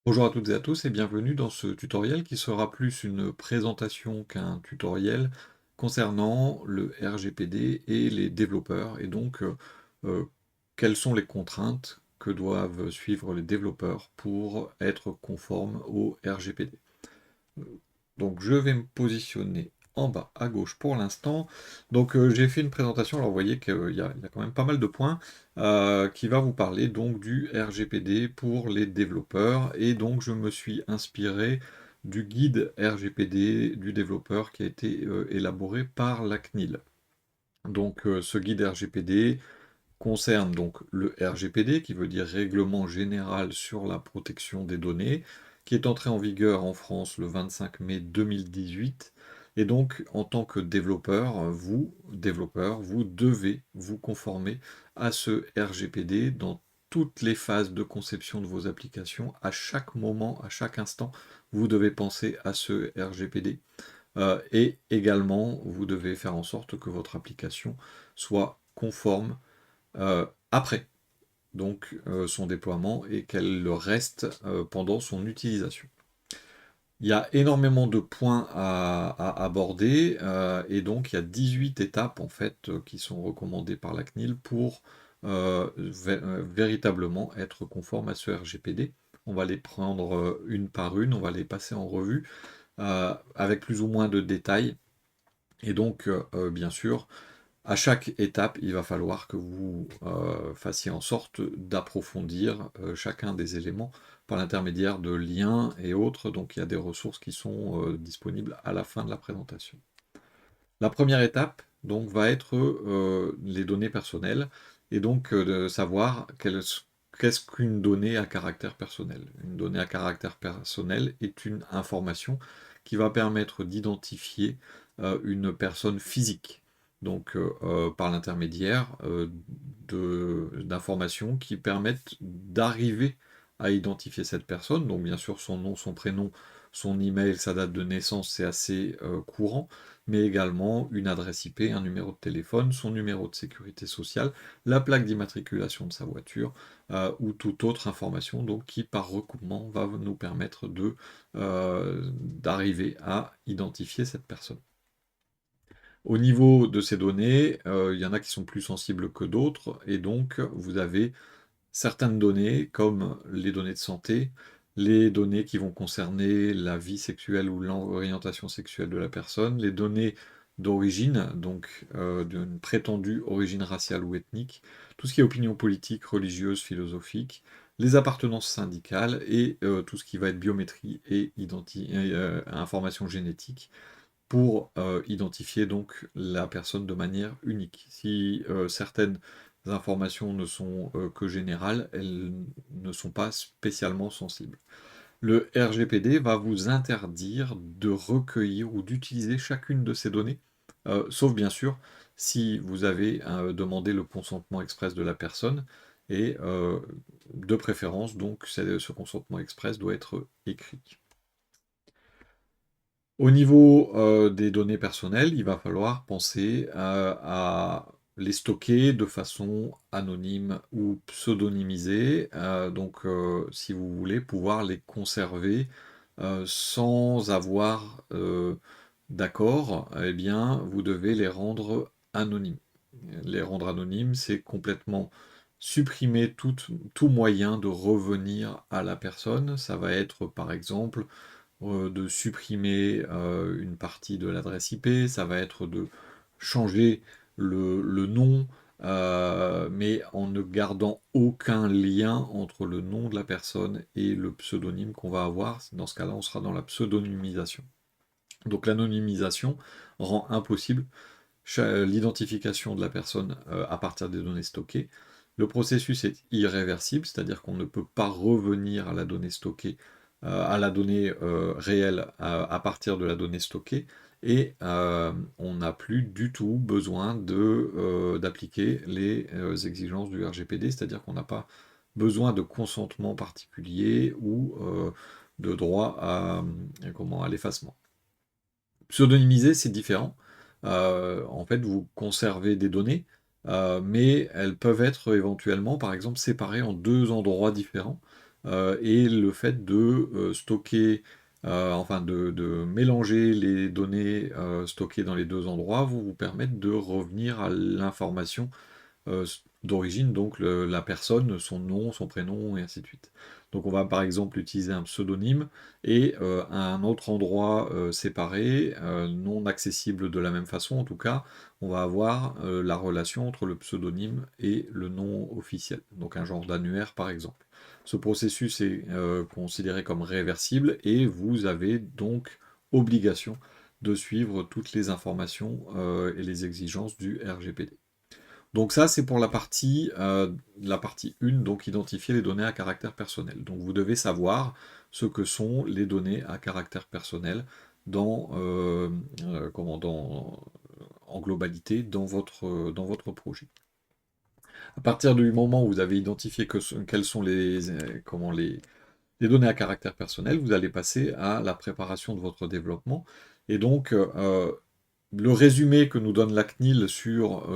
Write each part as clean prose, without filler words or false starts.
Bonjour à toutes et à tous et bienvenue dans ce tutoriel qui sera plus une présentation qu'un tutoriel concernant le RGPD et les développeurs et donc euh, quelles sont les contraintes que doivent suivre les développeurs pour être conformes au RGPD. Donc je vais me positionner en bas à gauche pour l'instant. Donc j'ai fait une présentation, alors vous voyez qu'il y a quand même pas mal de points qui va vous parler donc du RGPD pour les développeurs. Et donc je me suis inspiré du guide RGPD du développeur qui a été élaboré par la CNIL. Donc ce guide RGPD concerne donc le RGPD, qui veut dire Règlement général sur la protection des données, qui est entré en vigueur en France le 25 mai 2018. Et donc, en tant que développeur, vous devez vous conformer à ce RGPD dans toutes les phases de conception de vos applications. À chaque moment, à chaque instant, vous devez penser à ce RGPD. Et également, vous devez faire en sorte que votre application soit conforme après son déploiement et qu'elle le reste pendant son utilisation. Il y a énormément de points à aborder et donc il y a 18 étapes en fait qui sont recommandées par la CNIL pour véritablement être conforme à ce RGPD. On va les prendre une par une, on va les passer en revue avec plus ou moins de détails. Et donc, bien sûr, à chaque étape, il va falloir que vous fassiez en sorte d'approfondir chacun des éléments par l'intermédiaire de liens et autres. Donc il y a des ressources qui sont disponibles à la fin de la présentation. La première étape donc, va être les données personnelles et donc de savoir qu'est-ce qu'une donnée à caractère personnel. Une donnée à caractère personnel est une information qui va permettre d'identifier une personne physique. Donc par l'intermédiaire d'informations qui permettent d'arriver à identifier cette personne. Donc bien sûr son nom, son prénom, son email, sa date de naissance, c'est assez courant, mais également une adresse IP, un numéro de téléphone, son numéro de sécurité sociale, la plaque d'immatriculation de sa voiture ou toute autre information donc, qui par recoupement va nous permettre d'arriver à identifier cette personne. Au niveau de ces données, il y en a qui sont plus sensibles que d'autres, et donc vous avez certaines données, comme les données de santé, les données qui vont concerner la vie sexuelle ou l'orientation sexuelle de la personne, les données d'origine, donc d'une prétendue origine raciale ou ethnique, tout ce qui est opinion politique, religieuse, philosophique, les appartenances syndicales et tout ce qui va être biométrie et information génétique pour identifier donc la personne de manière unique. Si certaines informations ne sont que générales, elles ne sont pas spécialement sensibles. Le RGPD va vous interdire de recueillir ou d'utiliser chacune de ces données, sauf bien sûr si vous avez demandé le consentement express de la personne, et de préférence, donc, ce consentement express doit être écrit. Au niveau des données personnelles, il va falloir penser à les stocker de façon anonyme ou pseudonymisée. Donc, si vous voulez pouvoir les conserver sans avoir d'accord, eh bien, vous devez les rendre anonymes. Les rendre anonymes, c'est complètement supprimer tout moyen de revenir à la personne. Ça va être, par exemple, de supprimer une partie de l'adresse IP, ça va être de changer le nom, mais en ne gardant aucun lien entre le nom de la personne et le pseudonyme qu'on va avoir. Dans ce cas-là, on sera dans la pseudonymisation. Donc l'anonymisation rend impossible l'identification de la personne à partir des données stockées. Le processus est irréversible, c'est-à-dire qu'on ne peut pas revenir à la donnée stockée, à la donnée réelle à partir de la donnée stockée, et on n'a plus du tout besoin d'appliquer les exigences du RGPD, c'est-à-dire qu'on n'a pas besoin de consentement particulier ou de droit à l'effacement. Pseudonymiser, c'est différent. En fait, vous conservez des données, mais elles peuvent être éventuellement, par exemple, séparées en deux endroits différents. et le fait de stocker, enfin de mélanger les données stockées dans les deux endroits vous permettre de revenir à l'information d'origine, donc la personne, son nom, son prénom, et ainsi de suite. Donc on va par exemple utiliser un pseudonyme et à un autre endroit séparé, non accessible de la même façon en tout cas, on va avoir la relation entre le pseudonyme et le nom officiel, donc un genre d'annuaire par exemple. Ce processus est considéré comme réversible et vous avez donc obligation de suivre toutes les informations et les exigences du RGPD. Donc ça, c'est pour la partie 1, donc identifier les données à caractère personnel. Donc vous devez savoir ce que sont les données à caractère personnel dans, en globalité dans votre projet. À partir du moment où vous avez identifié quelles sont les données à caractère personnel, vous allez passer à la préparation de votre développement. Et donc, le résumé que nous donne la CNIL sur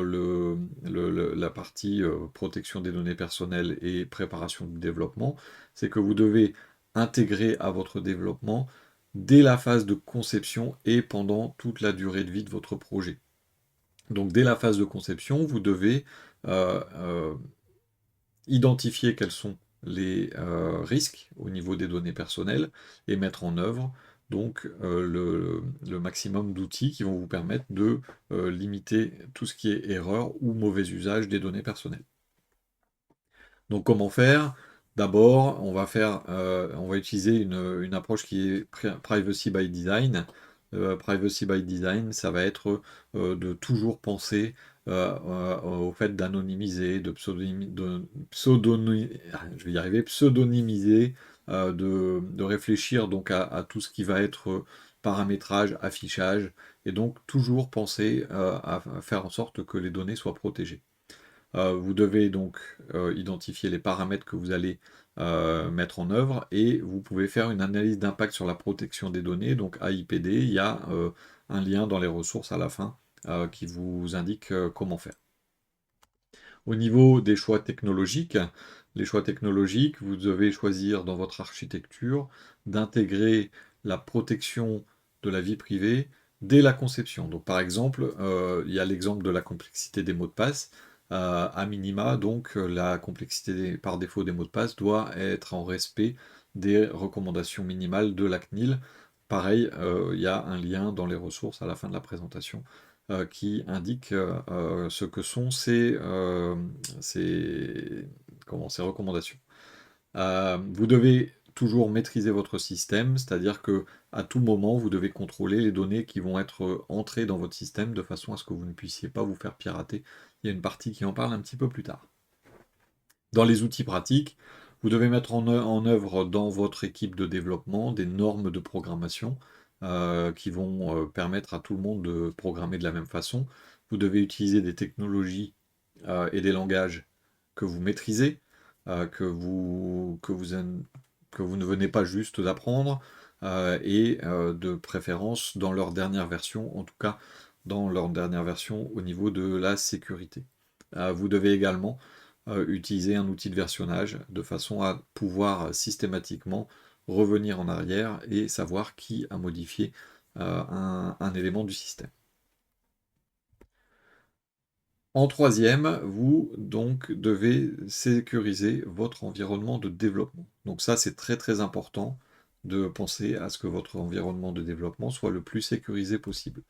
la partie protection des données personnelles et préparation du développement, c'est que vous devez intégrer à votre développement dès la phase de conception et pendant toute la durée de vie de votre projet. Donc dès la phase de conception, vous devez identifier quels sont les risques au niveau des données personnelles et mettre en œuvre donc le maximum d'outils qui vont vous permettre de limiter tout ce qui est erreur ou mauvais usage des données personnelles. Donc comment faire? D'abord, on va utiliser une approche qui est Privacy by Design. Privacy by Design, ça va être de toujours penser au fait d'anonymiser, je vais y arriver, pseudonymiser, de réfléchir donc à tout ce qui va être paramétrage, affichage, et donc toujours penser à faire en sorte que les données soient protégées. Vous devez donc identifier les paramètres que vous allez mettre en œuvre et vous pouvez faire une analyse d'impact sur la protection des données, donc AIPD. Il y a un lien dans les ressources à la fin qui vous indique comment faire. Au niveau des choix technologiques, les choix technologiques, vous devez choisir dans votre architecture d'intégrer la protection de la vie privée dès la conception. Donc par exemple, il y a l'exemple de la complexité des mots de passe. À minima, donc la complexité par défaut des mots de passe doit être en respect des recommandations minimales de la CNIL. Pareil, il y a un lien dans les ressources à la fin de la présentation qui indique ce que sont ces recommandations. Vous devez toujours maîtriser votre système, c'est-à-dire que à tout moment, vous devez contrôler les données qui vont être entrées dans votre système de façon à ce que vous ne puissiez pas vous faire pirater. Il y a une partie qui en parle un petit peu plus tard. Dans les outils pratiques, vous devez mettre en œuvre dans votre équipe de développement des normes de programmation qui vont permettre à tout le monde de programmer de la même façon. Vous devez utiliser des technologies et des langages que vous maîtrisez, que vous ne venez pas juste d'apprendre, et de préférence dans leur dernière version, en tout cas dans leur dernière version au niveau de la sécurité. Vous devez également utiliser un outil de versionnage de façon à pouvoir systématiquement revenir en arrière et savoir qui a modifié un élément du système. En troisième, vous donc devez sécuriser votre environnement de développement. Donc ça, c'est très très important de penser à ce que votre environnement de développement soit le plus sécurisé possible.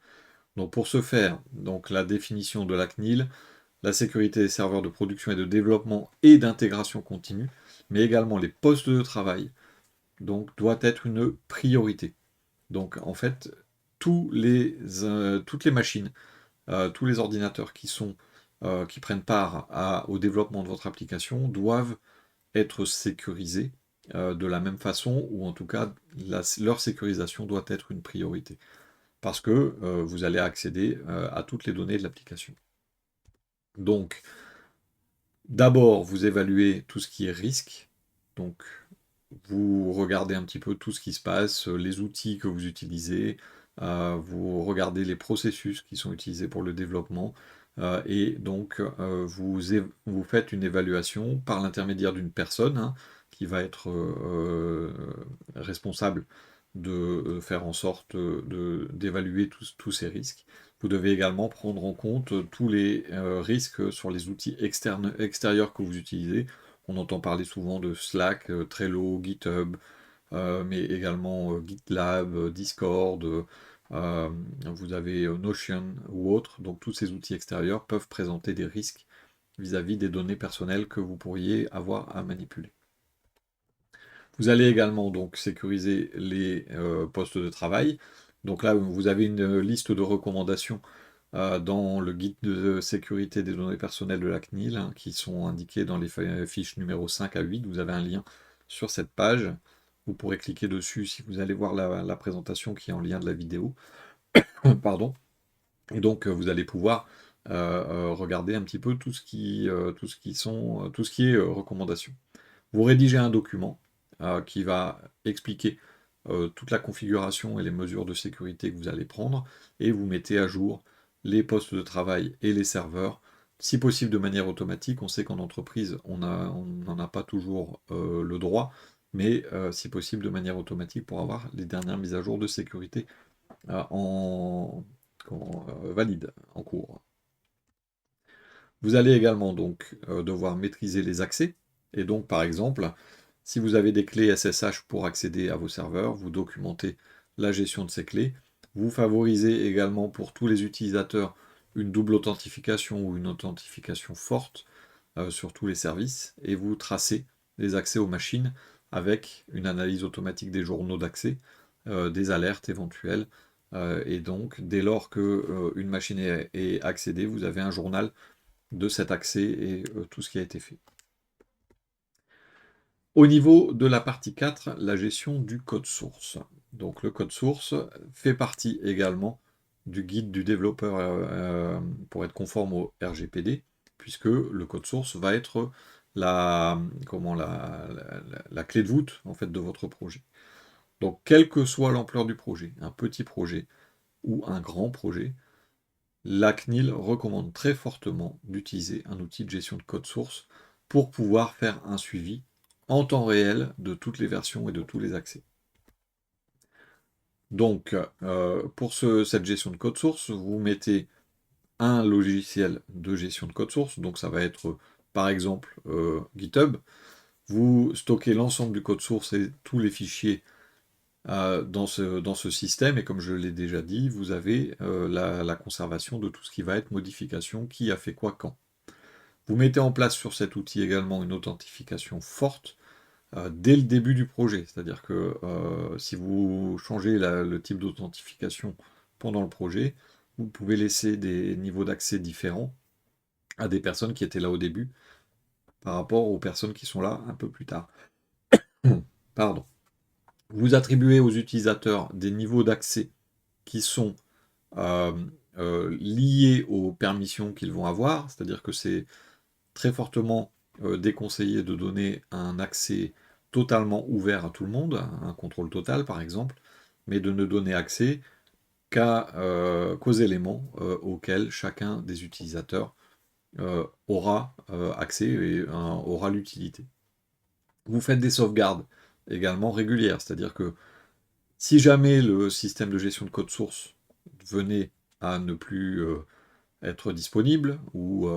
Donc pour ce faire, donc la définition de la CNIL, la sécurité des serveurs de production et de développement et d'intégration continue, mais également les postes de travail, donc doit être une priorité. Donc en fait, toutes les machines, tous les ordinateurs qui prennent part au développement de votre application doivent être sécurisés de la même façon, ou en tout cas leur sécurisation doit être une priorité, parce que vous allez accéder à toutes les données de l'application. Donc, d'abord, vous évaluez tout ce qui est risque. Donc, vous regardez un petit peu tout ce qui se passe, les outils que vous utilisez, vous regardez les processus qui sont utilisés pour le développement, et donc vous faites une évaluation par l'intermédiaire d'une personne, hein, qui va être responsable de faire en sorte d'évaluer tous ces risques. Vous devez également prendre en compte tous les risques sur les outils extérieurs que vous utilisez. On entend parler souvent de Slack, Trello, GitHub, mais également GitLab, Discord, vous avez Notion ou autres. Donc tous ces outils extérieurs peuvent présenter des risques vis-à-vis des données personnelles que vous pourriez avoir à manipuler. Vous allez également donc sécuriser les postes de travail. Donc là, vous avez une liste de recommandations dans le guide de sécurité des données personnelles de la CNIL, hein, qui sont indiquées dans les fiches numéro 5 à 8. Vous avez un lien sur cette page. Vous pourrez cliquer dessus si vous allez voir la présentation qui est en lien de la vidéo. Pardon. Et donc, vous allez pouvoir regarder un petit peu tout ce qui est recommandations. Vous rédigez un document qui va expliquer toute la configuration et les mesures de sécurité que vous allez prendre, et vous mettez à jour les postes de travail et les serveurs, si possible de manière automatique. On sait qu'en entreprise, on n'en a pas toujours le droit, mais si possible de manière automatique pour avoir les dernières mises à jour de sécurité valides, en cours. Vous allez également donc devoir maîtriser les accès, et donc par exemple, si vous avez des clés SSH pour accéder à vos serveurs, vous documentez la gestion de ces clés. Vous favorisez également pour tous les utilisateurs une double authentification ou une authentification forte sur tous les services, et vous tracez les accès aux machines avec une analyse automatique des journaux d'accès, des alertes éventuelles, et donc dès lors qu'une machine est accédée, vous avez un journal de cet accès et tout ce qui a été fait. Au niveau de la partie 4, la gestion du code source. Donc le code source fait partie également du guide du développeur pour être conforme au RGPD, puisque le code source va être la clé de voûte en fait, de votre projet. Donc quelle que soit l'ampleur du projet, un petit projet ou un grand projet, la CNIL recommande très fortement d'utiliser un outil de gestion de code source pour pouvoir faire un suivi en temps réel de toutes les versions et de tous les accès. Donc, pour cette gestion de code source, vous mettez un logiciel de gestion de code source, donc ça va être par exemple GitHub. Vous stockez l'ensemble du code source et tous les fichiers dans ce système, et comme je l'ai déjà dit, vous avez la conservation de tout ce qui va être modification, qui a fait quoi quand. Vous mettez en place sur cet outil également une authentification forte dès le début du projet, c'est-à-dire que si vous changez le type d'authentification pendant le projet, vous pouvez laisser des niveaux d'accès différents à des personnes qui étaient là au début par rapport aux personnes qui sont là un peu plus tard. Pardon. Vous attribuez aux utilisateurs des niveaux d'accès qui sont liés aux permissions qu'ils vont avoir, c'est-à-dire que c'est très fortement déconseillé de donner un accès totalement ouvert à tout le monde, un contrôle total par exemple, mais de ne donner accès qu'aux éléments auxquels chacun des utilisateurs aura accès et aura l'utilité. Vous faites des sauvegardes également régulières, c'est-à-dire que si jamais le système de gestion de code source venait à ne plus être disponible, ou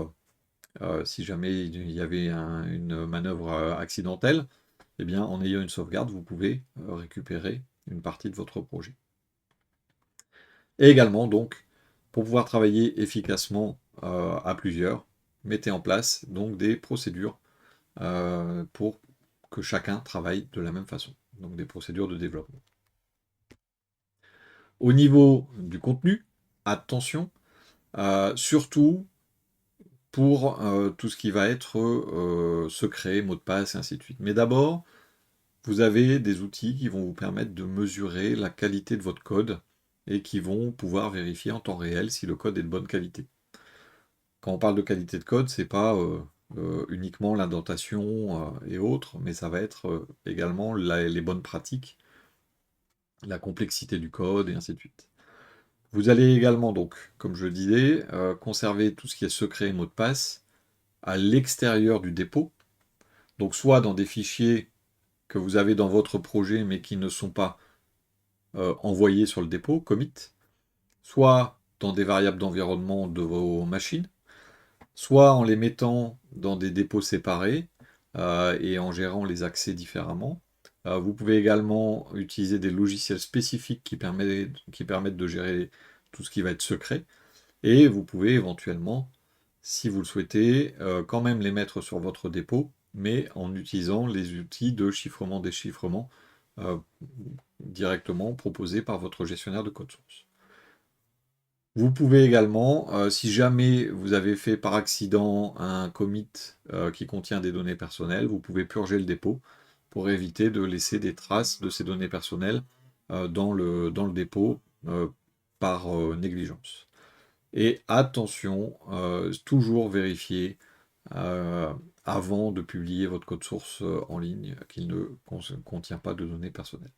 si jamais il y avait une manœuvre accidentelle, eh bien, en ayant une sauvegarde, vous pouvez récupérer une partie de votre projet. Et également, donc, pour pouvoir travailler efficacement à plusieurs, mettez en place donc des procédures pour que chacun travaille de la même façon, donc des procédures de développement. Au niveau du contenu, attention, surtout pour tout ce qui va être secret, mot de passe, et ainsi de suite. Mais d'abord, vous avez des outils qui vont vous permettre de mesurer la qualité de votre code et qui vont pouvoir vérifier en temps réel si le code est de bonne qualité. Quand on parle de qualité de code, c'est pas uniquement l'indentation et autres, mais ça va être également les bonnes pratiques, la complexité du code et ainsi de suite. Vous allez également donc, comme je le disais, conserver tout ce qui est secret et mot de passe à l'extérieur du dépôt, donc soit dans des fichiers que vous avez dans votre projet mais qui ne sont pas envoyés sur le dépôt, commit, soit dans des variables d'environnement de vos machines, soit en les mettant dans des dépôts séparés et en gérant les accès différemment. Vous pouvez également utiliser des logiciels spécifiques qui permettent de gérer tout ce qui va être secret. Et vous pouvez éventuellement, si vous le souhaitez, quand même les mettre sur votre dépôt, mais en utilisant les outils de chiffrement-déchiffrement euh, directement proposés par votre gestionnaire de code source. Vous pouvez également, si jamais vous avez fait par accident un commit qui contient des données personnelles, vous pouvez purger le dépôt pour éviter de laisser des traces de ces données personnelles dans le dépôt par négligence. Et attention, toujours vérifier avant de publier votre code source en ligne qu'il ne contient pas de données personnelles.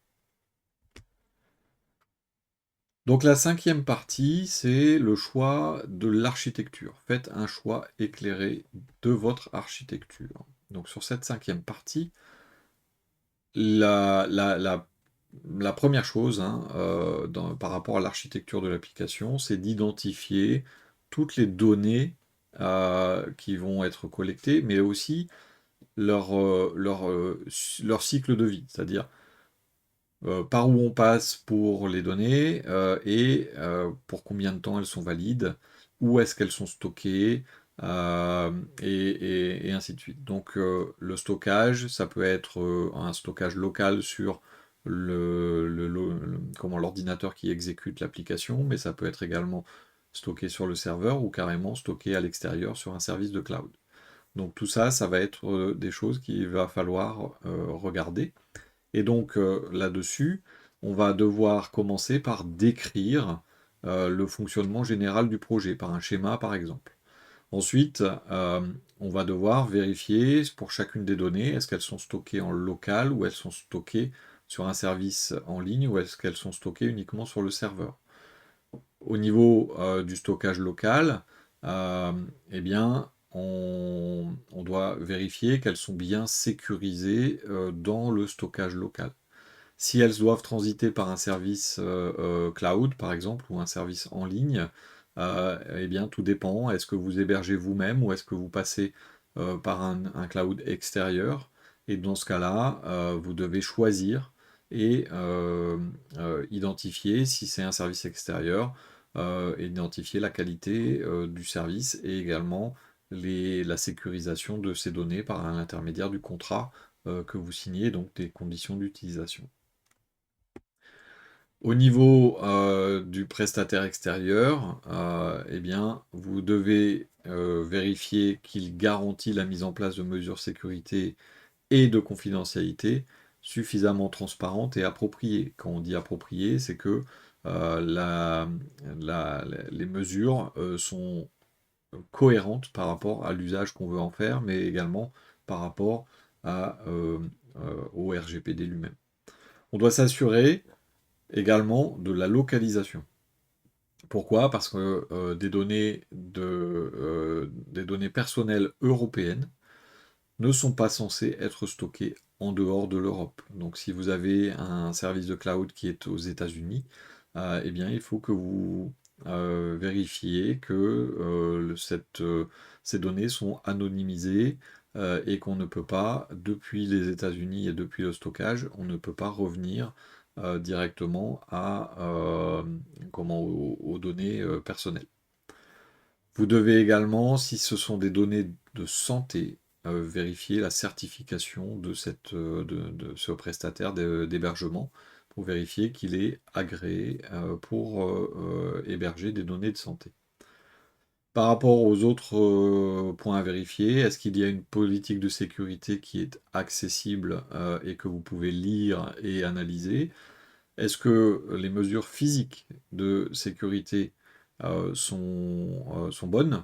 Donc la cinquième partie, c'est le choix de l'architecture. Faites un choix éclairé de votre architecture. Donc sur cette cinquième partie, la première chose par rapport à l'architecture de l'application, c'est d'identifier toutes les données qui vont être collectées, mais aussi leur cycle de vie, c'est-à-dire par où on passe pour les données et pour combien de temps elles sont valides, où est-ce qu'elles sont stockées, et ainsi de suite. Donc le stockage, ça peut être un stockage local sur l'ordinateur qui exécute l'application, mais ça peut être également stocké sur le serveur ou carrément stocké à l'extérieur sur un service de cloud. Donc tout ça, ça va être des choses qu'il va falloir regarder. Et donc là-dessus, on va devoir commencer par décrire le fonctionnement général du projet, par un schéma par exemple. Ensuite, on va devoir vérifier pour chacune des données, est-ce qu'elles sont stockées en local ou elles sont stockées sur un service en ligne ou est-ce qu'elles sont stockées uniquement sur le serveur. Au niveau du stockage local, eh bien, on doit vérifier qu'elles sont bien sécurisées dans le stockage local. Si elles doivent transiter par un service cloud, par exemple, ou un service en ligne, eh bien, tout dépend. Est-ce que vous hébergez vous-même ou est-ce que vous passez par un cloud extérieur? Et dans ce cas-là, vous devez choisir et identifier si c'est un service extérieur, identifier la qualité du service et également la sécurisation de ces données par l'intermédiaire du contrat que vous signez, donc des conditions d'utilisation. Au niveau du prestataire extérieur, eh bien, vous devez vérifier qu'il garantit la mise en place de mesures sécurité et de confidentialité suffisamment transparentes et appropriées. Quand on dit appropriées, c'est que les mesures sont cohérentes par rapport à l'usage qu'on veut en faire, mais également par rapport au RGPD lui-même. On doit s'assurer également de la localisation. Pourquoi? Parce que des données personnelles européennes ne sont pas censées être stockées en dehors de l'Europe. Donc si vous avez un service de cloud qui est aux États-Unis, eh bien il faut que vous vérifiez que ces données sont anonymisées et qu'on ne peut pas, depuis les États-Unis et depuis le stockage, on ne peut pas revenir directement aux données personnelles. Vous devez également, si ce sont des données de santé, vérifier la certification de ce prestataire d'hébergement pour vérifier qu'il est agréé pour héberger des données de santé. Par rapport aux autres points à vérifier, est-ce qu'il y a une politique de sécurité qui est accessible et que vous pouvez lire et analyser? Est-ce que les mesures physiques de sécurité sont bonnes?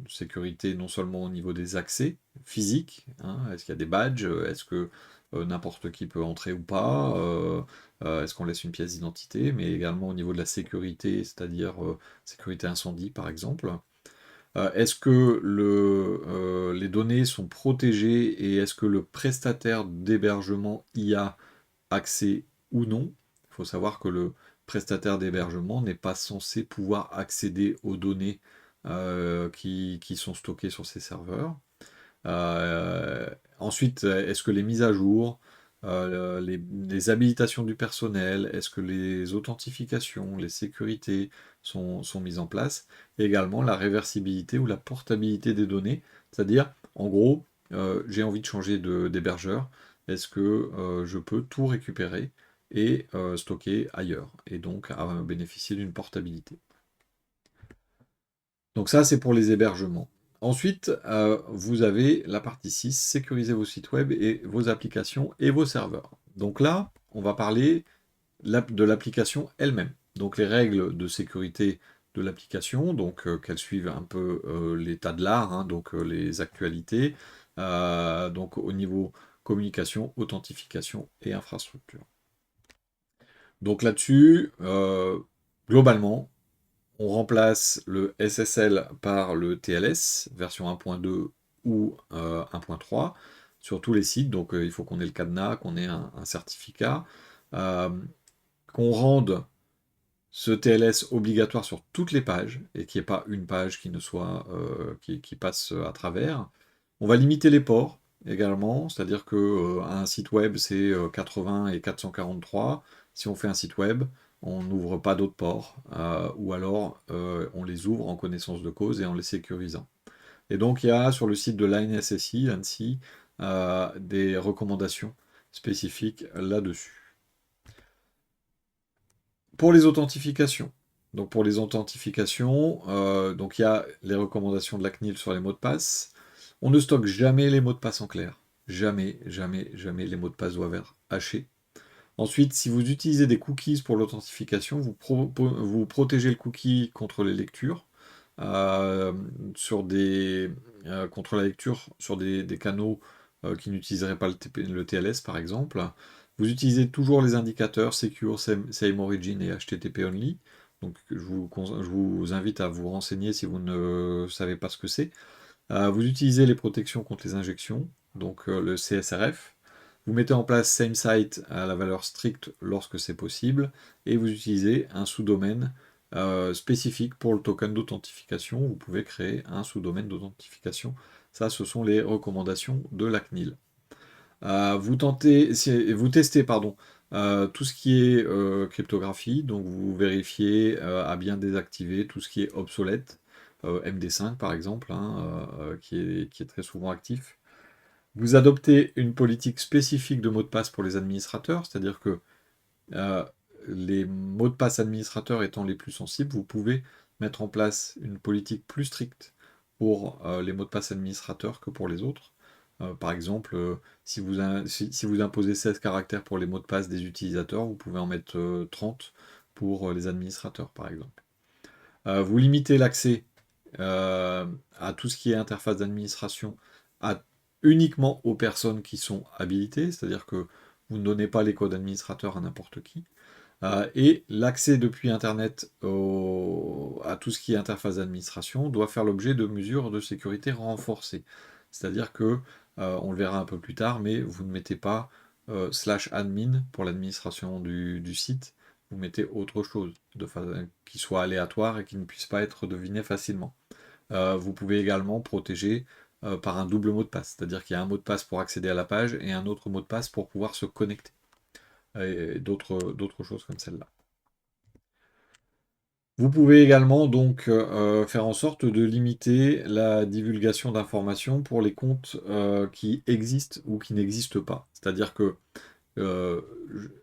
Sécurité non seulement au niveau des accès physiques, hein, est-ce qu'il y a des badges? Est-ce que n'importe qui peut entrer ou pas? Est-ce qu'on laisse une pièce d'identité? Mais également au niveau de la sécurité, c'est-à-dire sécurité incendie par exemple. Est-ce que les données sont protégées et est-ce que le prestataire d'hébergement y a accès ou non? Il faut savoir que le prestataire d'hébergement n'est pas censé pouvoir accéder aux données qui sont stockées sur ces serveurs. Euh, Ensuite, est-ce que les mises à jour, les habilitations du personnel, est-ce que les authentifications, les sécurités sont mises en place? Et également la réversibilité ou la portabilité des données, c'est-à-dire, en gros, j'ai envie de changer d'hébergeur, est-ce que je peux tout récupérer et stocker ailleurs, et donc bénéficier d'une portabilité. Donc ça, c'est pour les hébergements. Ensuite, vous avez la partie 6, sécuriser vos sites web et vos applications et vos serveurs. Donc là, on va parler de l'application elle-même. Donc les règles de sécurité de l'application, donc qu'elles suivent un peu l'état de l'art, hein, donc les actualités, donc au niveau communication, authentification et infrastructure. Donc là-dessus, globalement, on remplace le SSL par le TLS, version 1.2 ou 1.3, sur tous les sites. Donc il faut qu'on ait le cadenas, qu'on ait un certificat, euh, qu'on rende ce TLS obligatoire sur toutes les pages, et qu'il n'y ait pas une page qui ne soit qui passe à travers. On va limiter les ports également, c'est-à-dire que un site web c'est 80 et 443. Si on fait un site web, on n'ouvre pas d'autres ports, ou alors on les ouvre en connaissance de cause et en les sécurisant. Et donc il y a sur le site de l'ANSSI, des recommandations spécifiques là-dessus. Pour les authentifications. Donc pour les authentifications, donc il y a les recommandations de la CNIL sur les mots de passe. On ne stocke jamais les mots de passe en clair. Jamais, jamais, jamais les mots de passe doivent être hachés. Ensuite, si vous utilisez des cookies pour l'authentification, vous protégez le cookie contre les lectures, euh, contre la lecture sur des canaux qui n'utiliseraient pas le TLS par exemple. Vous utilisez toujours les indicateurs Secure, Same Origin et HTTP Only. Donc je vous invite à vous renseigner si vous ne savez pas ce que c'est. Vous utilisez les protections contre les injections, donc le CSRF. Vous mettez en place SameSite à la valeur stricte lorsque c'est possible, et vous utilisez un sous-domaine spécifique pour le token d'authentification. Vous pouvez créer un sous-domaine d'authentification. Ça, ce sont les recommandations de la CNIL. Vous testez tout ce qui est cryptographie, donc vous vérifiez à bien désactiver tout ce qui est obsolète, MD5 par exemple, hein, qui est très souvent actif. Vous adoptez une politique spécifique de mot de passe pour les administrateurs, c'est-à-dire que euh, les mots de passe administrateurs étant les plus sensibles, vous pouvez mettre en place une politique plus stricte pour les mots de passe administrateurs que pour les autres. Par exemple, si vous imposez 16 caractères pour les mots de passe des utilisateurs, vous pouvez en mettre 30 pour les administrateurs, par exemple. Vous limitez l'accès à tout ce qui est interface d'administration uniquement aux personnes qui sont habilitées, c'est-à-dire que vous ne donnez pas les codes administrateurs à n'importe qui. Et l'accès depuis Internet à tout ce qui est interface d'administration doit faire l'objet de mesures de sécurité renforcées. C'est-à-dire que, on le verra un peu plus tard, mais vous ne mettez pas /admin pour l'administration du site, vous mettez autre chose, qui soit aléatoire et qui ne puisse pas être deviné facilement. Vous pouvez également protéger par un double mot de passe, c'est-à-dire qu'il y a un mot de passe pour accéder à la page et un autre mot de passe pour pouvoir se connecter, et d'autres choses comme celle-là. Vous pouvez également donc faire en sorte de limiter la divulgation d'informations pour les comptes qui existent ou qui n'existent pas. C'est-à-dire que euh,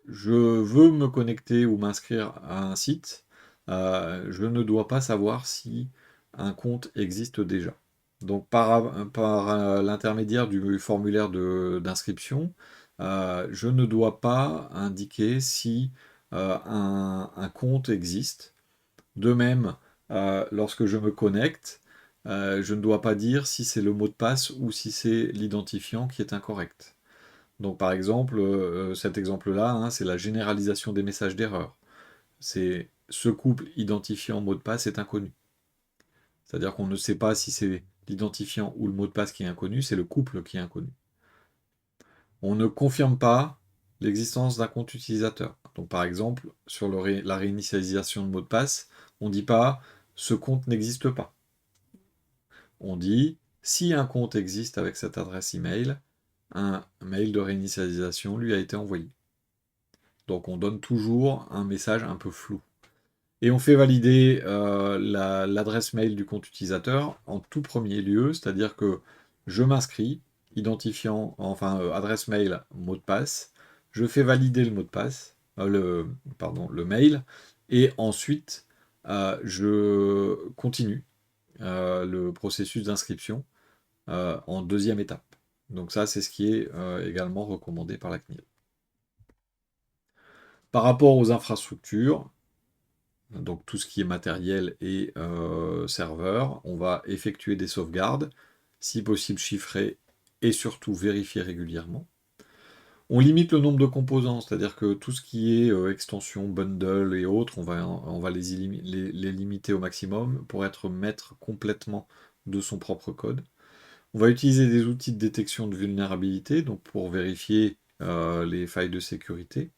je veux me connecter ou m'inscrire à un site, je ne dois pas savoir si un compte existe déjà. Donc par l'intermédiaire du formulaire d'inscription, je ne dois pas indiquer si un compte existe. De même, lorsque je me connecte, je ne dois pas dire si c'est le mot de passe ou si c'est l'identifiant qui est incorrect. Donc par exemple, cet exemple-là, hein, c'est la généralisation des messages d'erreur. C'est ce couple identifiant mot de passe est inconnu. C'est-à-dire qu'on ne sait pas si c'est l'identifiant ou le mot de passe qui est inconnu, c'est le couple qui est inconnu. On ne confirme pas l'existence d'un compte utilisateur. Donc par exemple, sur la réinitialisation de mot de passe, on ne dit pas ce compte n'existe pas. On dit si un compte existe avec cette adresse email, un mail de réinitialisation lui a été envoyé. Donc on donne toujours un message un peu flou. Et on fait valider l'adresse mail du compte utilisateur en tout premier lieu, c'est-à-dire que je m'inscris, identifiant, enfin adresse mail, mot de passe, je fais valider le mot de passe, le mail, et ensuite je continue le processus d'inscription en deuxième étape. Donc ça, c'est ce qui est également recommandé par la CNIL. Par rapport aux infrastructures, donc tout ce qui est matériel et serveur, on va effectuer des sauvegardes, si possible chiffrées et surtout vérifier régulièrement. On limite le nombre de composants, c'est-à-dire que tout ce qui est extension, bundle et autres, on va les limiter au maximum pour être maître complètement de son propre code. On va utiliser des outils de détection de vulnérabilité, donc pour vérifier les failles de sécurité.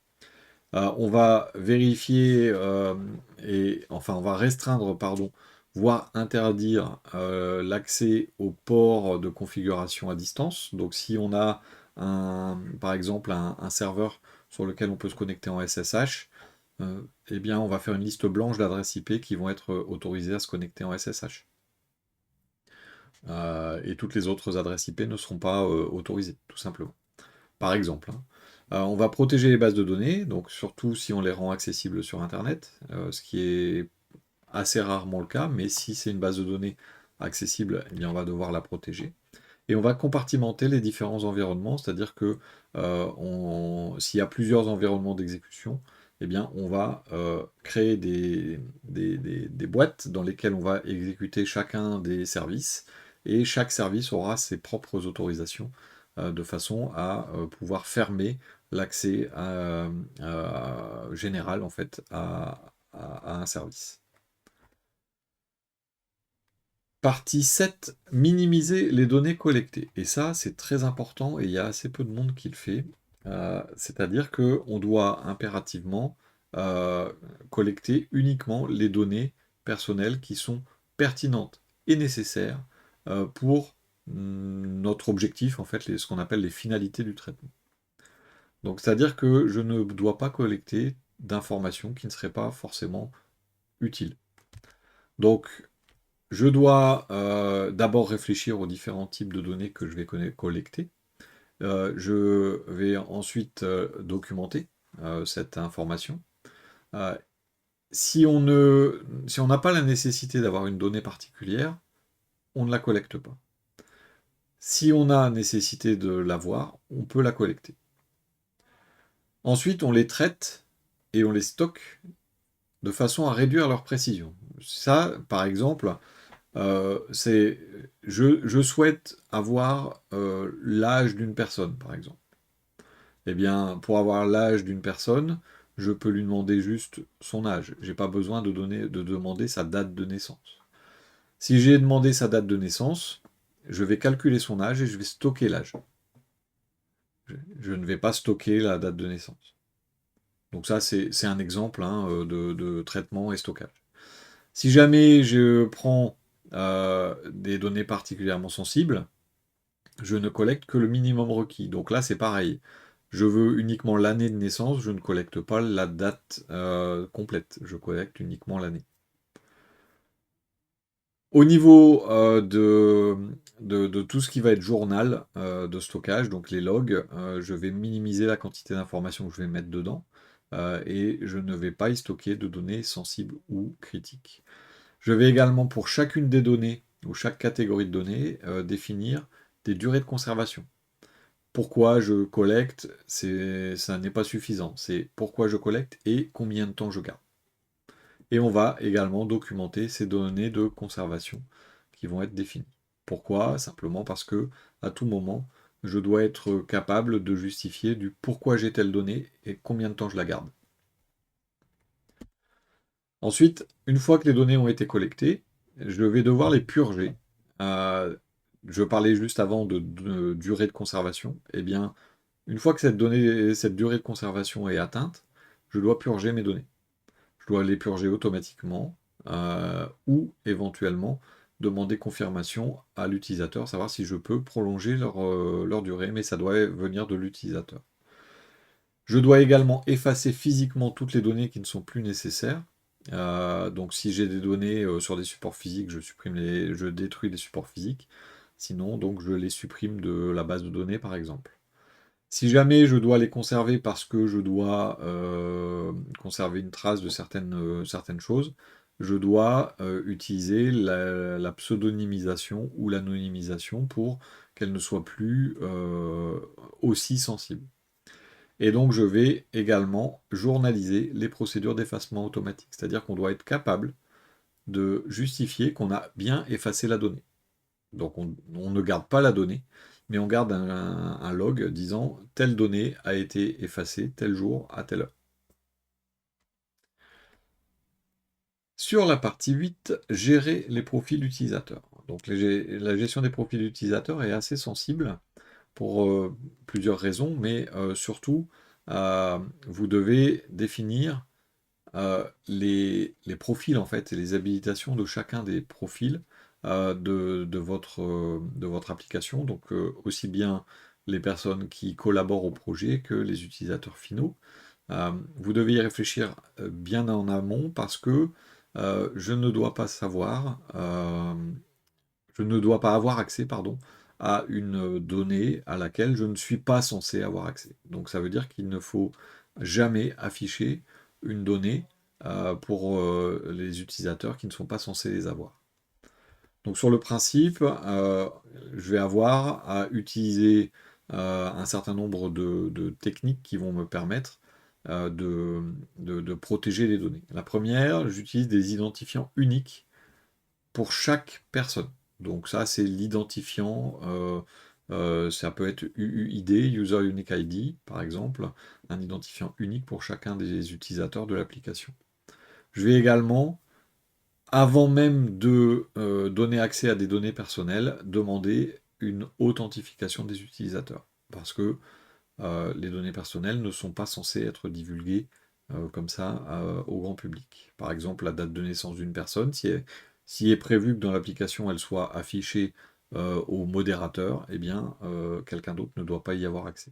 On va vérifier on va restreindre, pardon, voire interdire l'accès aux ports de configuration à distance. Donc si on a par exemple un serveur sur lequel on peut se connecter en SSH, eh bien on va faire une liste blanche d'adresses IP qui vont être autorisées à se connecter en SSH. Et toutes les autres adresses IP ne seront pas autorisées, tout simplement. Par exemple, hein. On va protéger les bases de données, donc surtout si on les rend accessibles sur Internet, ce qui est assez rarement le cas, mais si c'est une base de données accessible, eh bien on va devoir la protéger. Et on va compartimenter les différents environnements, c'est-à-dire que s'il y a plusieurs environnements d'exécution, eh bien on va créer des boîtes dans lesquelles on va exécuter chacun des services, et chaque service aura ses propres autorisations de façon à pouvoir fermer l'accès général en fait à un service. Partie 7, minimiser les données collectées. Et ça, c'est très important et il y a assez peu de monde qui le fait. C'est-à-dire qu'on doit impérativement collecter uniquement les données personnelles qui sont pertinentes et nécessaires pour notre objectif, en fait, ce qu'on appelle les finalités du traitement. Donc, c'est-à-dire que je ne dois pas collecter d'informations qui ne seraient pas forcément utiles. Donc, je dois d'abord réfléchir aux différents types de données que je vais collecter. Je vais ensuite documenter cette information. Si on n'a pas la nécessité d'avoir une donnée particulière, on ne la collecte pas. Si on a nécessité de l'avoir, on peut la collecter. Ensuite, on les traite et on les stocke de façon à réduire leur précision. Ça, par exemple, je souhaite avoir l'âge d'une personne, par exemple. Eh bien, pour avoir l'âge d'une personne, je peux lui demander juste son âge. J'ai pas besoin de demander sa date de naissance. Si j'ai demandé sa date de naissance, je vais calculer son âge et je vais stocker l'âge. Je ne vais pas stocker la date de naissance. Donc ça, c'est un exemple hein, de traitement et stockage. Si jamais je prends des données particulièrement sensibles, je ne collecte que le minimum requis. Donc là, c'est pareil. Je veux uniquement l'année de naissance, je ne collecte pas la date complète. Je collecte uniquement l'année. Au niveau de tout ce qui va être journal de stockage, donc les logs, je vais minimiser la quantité d'informations que je vais mettre dedans et je ne vais pas y stocker de données sensibles ou critiques. Je vais également, pour chacune des données ou chaque catégorie de données, définir des durées de conservation. Pourquoi je collecte, ça n'est pas suffisant. C'est pourquoi je collecte et combien de temps je garde. Et on va également documenter ces données de conservation qui vont être définies. Pourquoi? Simplement parce que à tout moment, je dois être capable de justifier du pourquoi j'ai telle donnée et combien de temps je la garde. Ensuite, une fois que les données ont été collectées, je vais devoir les purger. Euh, je parlais juste avant de durée de conservation. Eh bien, une fois que cette durée de conservation est atteinte, je dois purger mes données. Je dois les purger automatiquement ou éventuellement demander confirmation à l'utilisateur, savoir si je peux prolonger leur durée, mais ça doit venir de l'utilisateur. Je dois également effacer physiquement toutes les données qui ne sont plus nécessaires. Donc si j'ai des données sur des supports physiques, je détruis les supports physiques. Sinon, donc je les supprime de la base de données, par exemple. Si jamais je dois les conserver parce que je dois conserver une trace de certaines choses, je dois utiliser la pseudonymisation ou l'anonymisation pour qu'elles ne soient plus aussi sensibles. Et donc je vais également journaliser les procédures d'effacement automatique, c'est-à-dire qu'on doit être capable de justifier qu'on a bien effacé la donnée. Donc on ne garde pas la donnée, mais on garde un log disant telle donnée a été effacée tel jour à telle heure. Sur la partie 8, gérer les profils utilisateurs. Donc la gestion des profils utilisateurs est assez sensible pour plusieurs raisons, mais surtout, vous devez définir les profils en fait et les habilitations de chacun des profils de votre application, donc aussi bien les personnes qui collaborent au projet que les utilisateurs finaux. Vous devez y réfléchir bien en amont parce que je ne dois pas savoir, je ne dois pas avoir accès, pardon, à une donnée à laquelle je ne suis pas censé avoir accès. Donc ça veut dire qu'il ne faut jamais afficher une donnée pour les utilisateurs qui ne sont pas censés les avoir. Donc sur le principe, je vais avoir à utiliser un certain nombre de techniques qui vont me permettre de protéger les données. La première, j'utilise des identifiants uniques pour chaque personne. Donc ça, c'est l'identifiant. Ça peut être UUID, User Unique ID, par exemple, un identifiant unique pour chacun des utilisateurs de l'application. Je vais également, avant même de donner accès à des données personnelles, demander une authentification des utilisateurs. Parce que les données personnelles ne sont pas censées être divulguées comme ça au grand public. Par exemple, la date de naissance d'une personne, si est prévu que dans l'application elle soit affichée au modérateur, eh bien quelqu'un d'autre ne doit pas y avoir accès.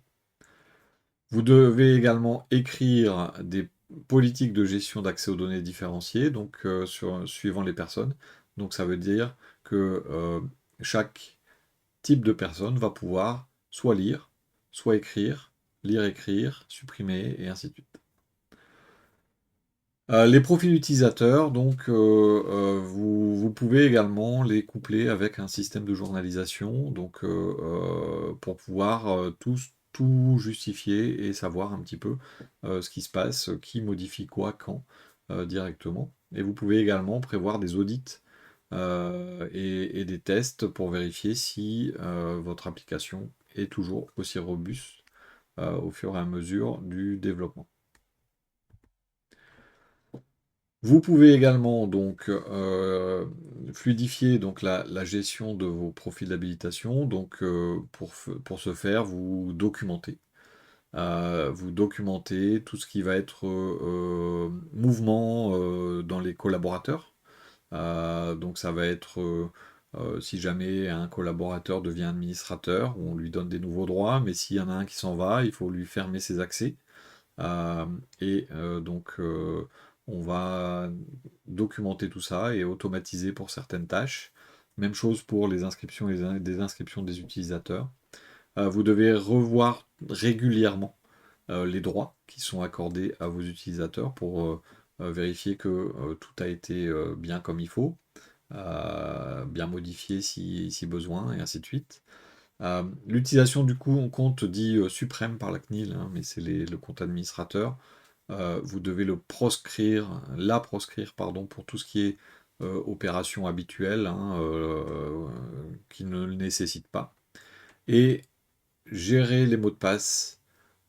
Vous devez également écrire des politiques de gestion d'accès aux données différenciées, donc suivant les personnes. Donc ça veut dire que chaque type de personne va pouvoir soit lire, écrire, supprimer, et ainsi de suite. Les profils utilisateurs, donc vous pouvez également les coupler avec un système de journalisation, donc pour pouvoir tout justifier et savoir un petit peu ce qui se passe, qui modifie quoi, quand directement. Et vous pouvez également prévoir des audits et des tests pour vérifier si votre application est toujours aussi robuste au fur et à mesure du développement. Vous pouvez également donc fluidifier donc la gestion de vos profils d'habilitation. Donc pour ce faire, vous documentez. Vous documentez tout ce qui va être mouvement dans les collaborateurs. Donc ça va être si jamais un collaborateur devient administrateur, on lui donne des nouveaux droits, mais s'il y en a un qui s'en va, il faut lui fermer ses accès. Donc on va documenter tout ça et automatiser pour certaines tâches. Même chose pour les inscriptions et des inscriptions des utilisateurs. Vous devez revoir régulièrement les droits qui sont accordés à vos utilisateurs pour vérifier que tout a été bien comme il faut, bien modifié si besoin, et ainsi de suite. L'utilisation du coup, on compte dit suprême par la CNIL, hein, mais c'est le compte administrateur. Vous devez la proscrire pardon, pour tout ce qui est opération habituelle hein, qui ne le nécessite pas. Et gérer les mots de passe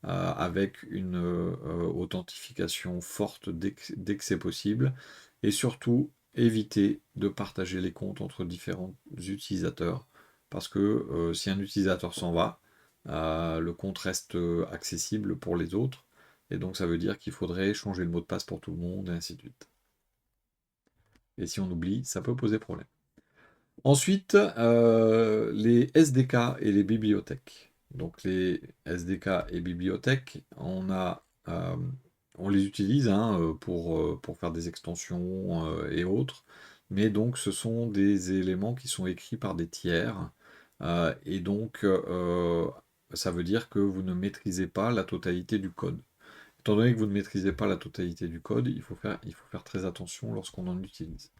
avec une authentification forte dès que c'est possible. Et surtout, évitez de partager les comptes entre différents utilisateurs, parce que si un utilisateur s'en va, le compte reste accessible pour les autres, et donc ça veut dire qu'il faudrait changer le mot de passe pour tout le monde, et ainsi de suite. Et si on oublie, ça peut poser problème. Ensuite, les SDK et les bibliothèques. Donc les SDK et bibliothèques, on les utilise hein, pour faire des extensions et autres, mais donc ce sont des éléments qui sont écrits par des tiers, et donc ça veut dire que vous ne maîtrisez pas la totalité du code. Étant donné que vous ne maîtrisez pas la totalité du code, il faut faire très attention lorsqu'on en utilise.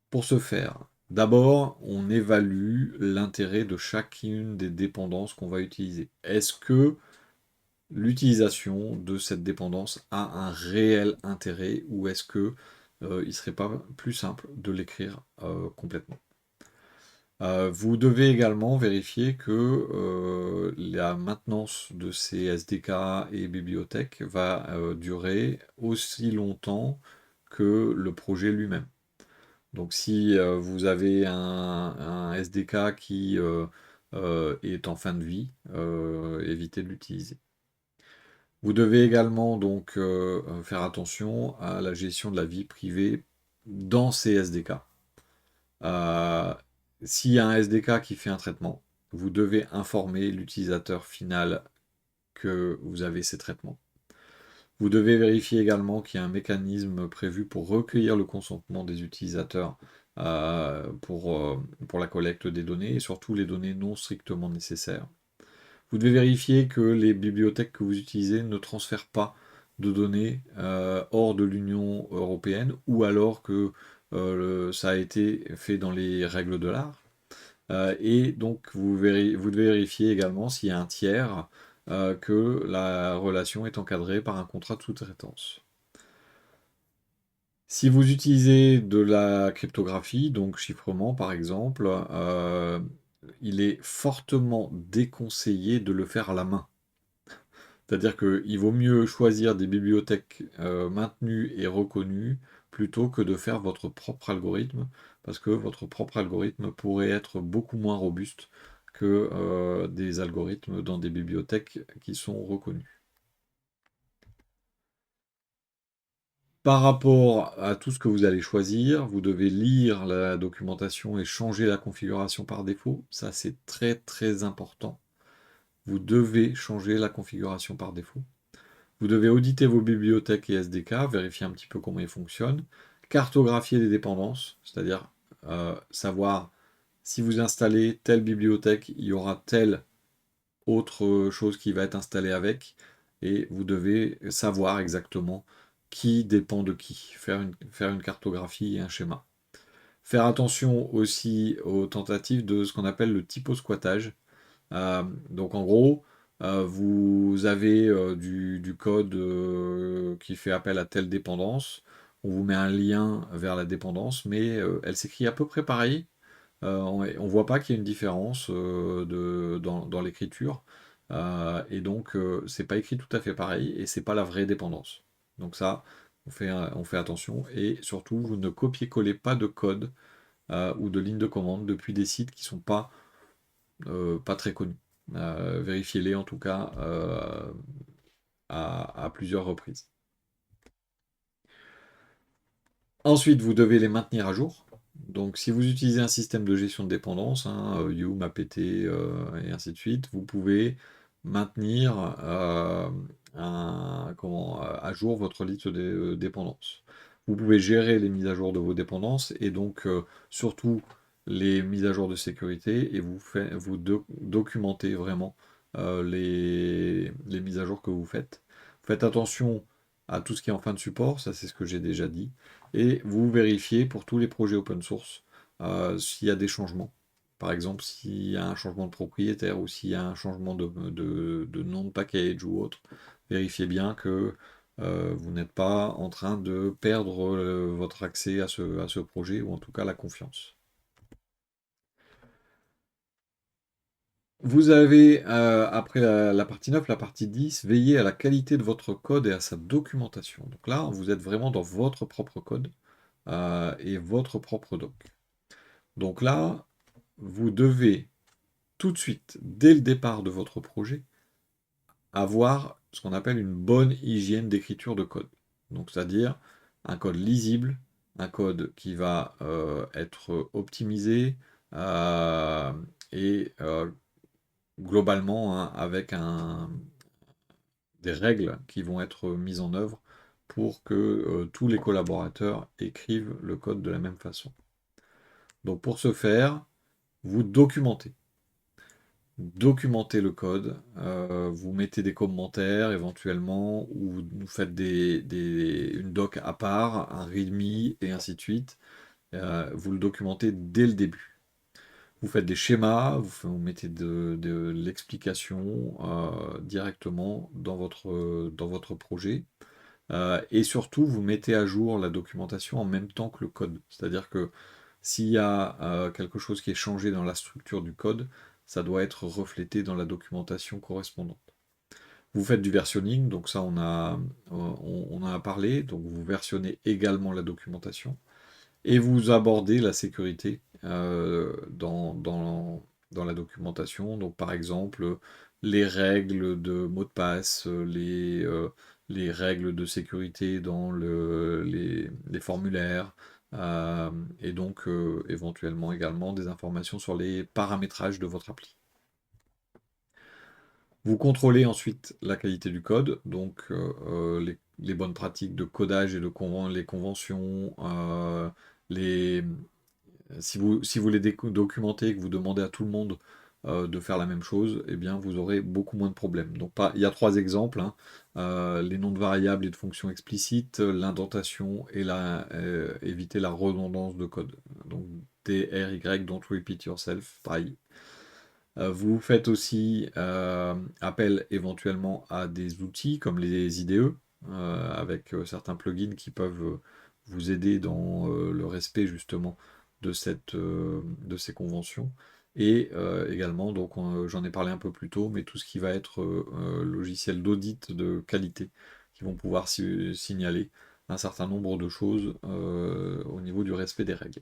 Pour ce faire, d'abord, on évalue l'intérêt de chacune des dépendances qu'on va utiliser. Est-ce que l'utilisation de cette dépendance a un réel intérêt ou est-ce que il ne serait pas plus simple de l'écrire complètement? Vous devez également vérifier que la maintenance de ces SDK et bibliothèques va durer aussi longtemps que le projet lui-même. Donc si vous avez un SDK qui est en fin de vie, évitez de l'utiliser. Vous devez également donc faire attention à la gestion de la vie privée dans ces SDK. S'il y a un SDK qui fait un traitement, vous devez informer l'utilisateur final que vous avez ces traitements. Vous devez vérifier également qu'il y a un mécanisme prévu pour recueillir le consentement des utilisateurs pour la collecte des données et surtout les données non strictement nécessaires. Vous devez vérifier que les bibliothèques que vous utilisez ne transfèrent pas de données hors de l'Union européenne ou alors que ça a été fait dans les règles de l'art. Et donc vous devez vérifier également s'il y a un tiers, que la relation est encadrée par un contrat de sous-traitance. Si vous utilisez de la cryptographie, donc chiffrement par exemple, il est fortement déconseillé de le faire à la main. C'est-à-dire qu'il vaut mieux choisir des bibliothèques maintenues et reconnues plutôt que de faire votre propre algorithme, parce que votre propre algorithme pourrait être beaucoup moins robuste que des algorithmes dans des bibliothèques qui sont reconnues. Par rapport à tout ce que vous allez choisir, vous devez lire la documentation et changer la configuration par défaut. Ça, c'est très très important. Vous devez changer la configuration par défaut. Vous devez auditer vos bibliothèques et SDK, vérifier un petit peu comment ils fonctionnent, cartographier les dépendances, c'est-à-dire savoir si vous installez telle bibliothèque, il y aura telle autre chose qui va être installée avec, et vous devez savoir exactement qui dépend de qui, faire une cartographie et un schéma. Faire attention aussi aux tentatives de ce qu'on appelle le typosquattage. Donc en gros, vous avez du code qui fait appel à telle dépendance. On vous met un lien vers la dépendance, mais elle s'écrit à peu près pareil. On ne voit pas qu'il y a une différence dans l'écriture. Et donc, c'est pas écrit tout à fait pareil et c'est pas la vraie dépendance. Donc ça, on fait attention. Et surtout, vous ne copiez-collez pas de code ou de lignes de commande depuis des sites qui sont pas très connus. Vérifiez-les en tout cas à plusieurs reprises. Ensuite, vous devez les maintenir à jour. Donc, si vous utilisez un système de gestion de dépendance, hein, Yum, APT et ainsi de suite, vous pouvez maintenir à jour votre liste de dépendances. Vous pouvez gérer les mises à jour de vos dépendances et donc surtout les mises à jour de sécurité et vous documentez vraiment les mises à jour que vous faites. Faites attention à tout ce qui est en fin de support, ça c'est ce que j'ai déjà dit. Et vous vérifiez pour tous les projets open source s'il y a des changements. Par exemple, s'il y a un changement de propriétaire ou s'il y a un changement de nom de package ou autre, vérifiez bien que vous n'êtes pas en train de perdre votre accès à ce projet ou en tout cas la confiance. Vous avez, après la partie 9, la partie 10, veillez à la qualité de votre code et à sa documentation. Donc là, vous êtes vraiment dans votre propre code. et votre propre doc. Donc là, vous devez tout de suite, dès le départ de votre projet, avoir ce qu'on appelle une bonne hygiène d'écriture de code. Donc c'est-à-dire un code lisible, un code qui va être optimisé euh, et globalement hein, avec des règles qui vont être mises en œuvre pour que tous les collaborateurs écrivent le code de la même façon. Donc pour ce faire, vous documentez. Documentez le code, vous mettez des commentaires éventuellement, ou vous faites une doc à part, un README et ainsi de suite. Vous le documentez dès le début. Vous faites des schémas, vous mettez de l'explication directement dans votre projet. Et surtout, vous mettez à jour la documentation en même temps que le code. C'est-à-dire que s'il y a quelque chose qui est changé dans la structure du code, ça doit être reflété dans la documentation correspondante. Vous faites du versionning, donc ça on en a parlé, donc vous versionnez également la documentation. Et vous abordez la sécurité dans la documentation. Donc par exemple, les règles de mot de passe, les règles de sécurité dans les formulaires, et donc éventuellement également des informations sur les paramétrages de votre appli. Vous contrôlez ensuite la qualité du code, donc les bonnes pratiques de codage et les conventions, les, si vous les documentez et que vous demandez à tout le monde de faire la même chose, eh bien vous aurez beaucoup moins de problèmes. Donc il y a 3 exemples, hein. Les noms de variables et de fonctions explicites, l'indentation et éviter la redondance de code. Donc DRY, don't repeat yourself, try. Vous faites aussi appel éventuellement à des outils comme les IDE, avec certains plugins qui peuvent vous aider dans le respect justement de ces conventions. Et également, donc j'en ai parlé un peu plus tôt, mais tout ce qui va être logiciel d'audit de qualité, qui vont pouvoir signaler un certain nombre de choses au niveau du respect des règles.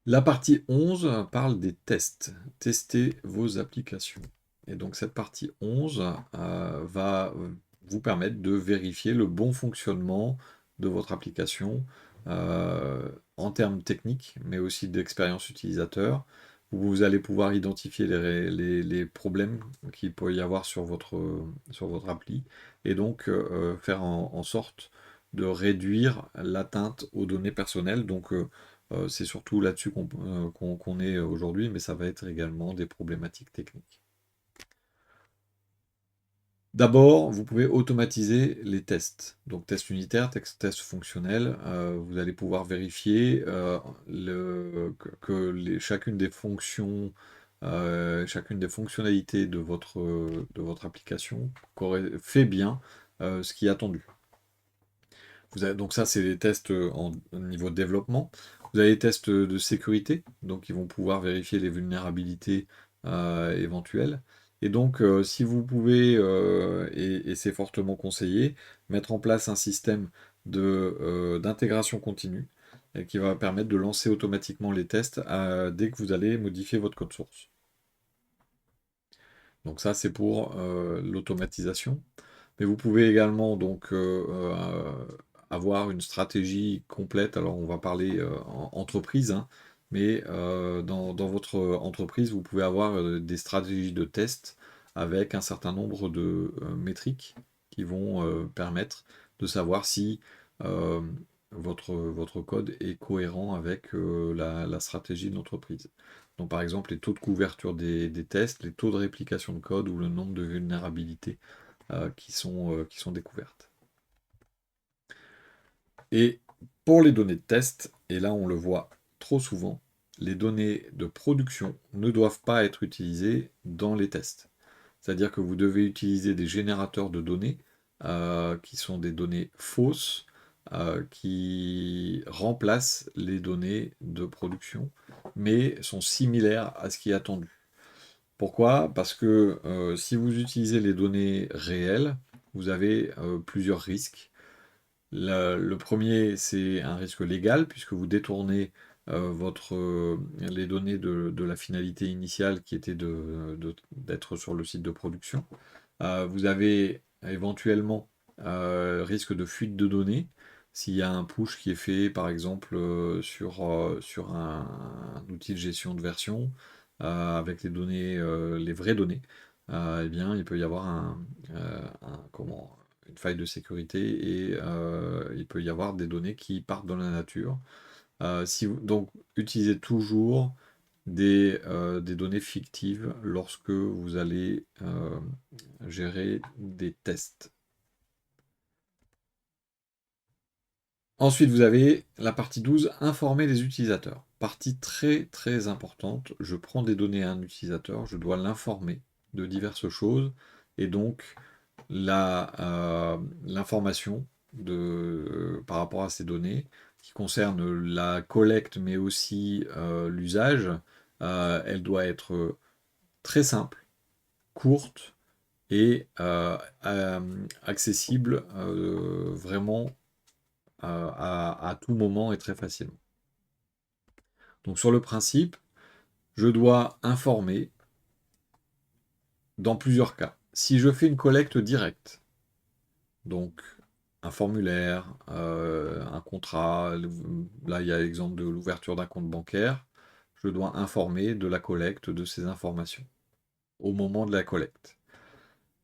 La partie 11 parle des tests. Tester vos applications. Et donc cette partie 11 va vous permettre de vérifier le bon fonctionnement de votre application en termes techniques, mais aussi d'expérience utilisateur. Vous allez pouvoir identifier les problèmes qu'il peut y avoir sur votre appli et donc faire en sorte de réduire l'atteinte aux données personnelles. Donc c'est surtout là-dessus qu'on est aujourd'hui, mais ça va être également des problématiques techniques. D'abord, vous pouvez automatiser les tests. Donc tests unitaires, tests fonctionnels. Vous allez pouvoir vérifier que chacune des fonctions, chacune des fonctionnalités de votre application fait bien ce qui est attendu. Donc ça, c'est les tests au niveau développement. Vous avez les tests de sécurité, donc ils vont pouvoir vérifier les vulnérabilités éventuelles. Et donc, si vous pouvez, et c'est fortement conseillé, mettre en place un système d'intégration continue qui va permettre de lancer automatiquement les tests dès que vous allez modifier votre code source. Donc ça, c'est pour l'automatisation. Mais vous pouvez également donc avoir une stratégie complète. Alors on va parler en entreprise, hein, mais dans votre entreprise, vous pouvez avoir des stratégies de test avec un certain nombre de métriques qui vont permettre de savoir si euh, votre code est cohérent avec la stratégie de l'entreprise. Donc par exemple les taux de couverture des tests, les taux de réplication de code ou le nombre de vulnérabilités qui sont découvertes. Et pour les données de test, et là on le voit trop souvent, les données de production ne doivent pas être utilisées dans les tests. C'est-à-dire que vous devez utiliser des générateurs de données qui sont des données fausses, qui remplacent les données de production, mais sont similaires à ce qui est attendu. Pourquoi? Parce que si vous utilisez les données réelles, vous avez plusieurs risques. Le premier, c'est un risque légal, puisque vous détournez les données de la finalité initiale qui était d'être sur le site de production. Vous avez éventuellement risque de fuite de données. S'il y a un push qui est fait, par exemple, sur un outil de gestion de version, avec les données, les vraies données, eh bien, il peut y avoir une faille de sécurité et il peut y avoir des données qui partent dans la nature. Donc, utilisez toujours des données fictives lorsque vous allez gérer des tests. Ensuite, vous avez la partie 12, informer les utilisateurs. Partie très très importante, je prends des données à un utilisateur, je dois l'informer de diverses choses, et donc l'information par rapport à ces données, qui concerne la collecte mais aussi l'usage, elle doit être très simple, courte et accessible vraiment à tout moment et très facilement. Donc sur le principe, je dois informer dans plusieurs cas. Si je fais une collecte directe, donc un formulaire, un contrat, là il y a l'exemple de l'ouverture d'un compte bancaire, je dois informer de la collecte de ces informations au moment de la collecte.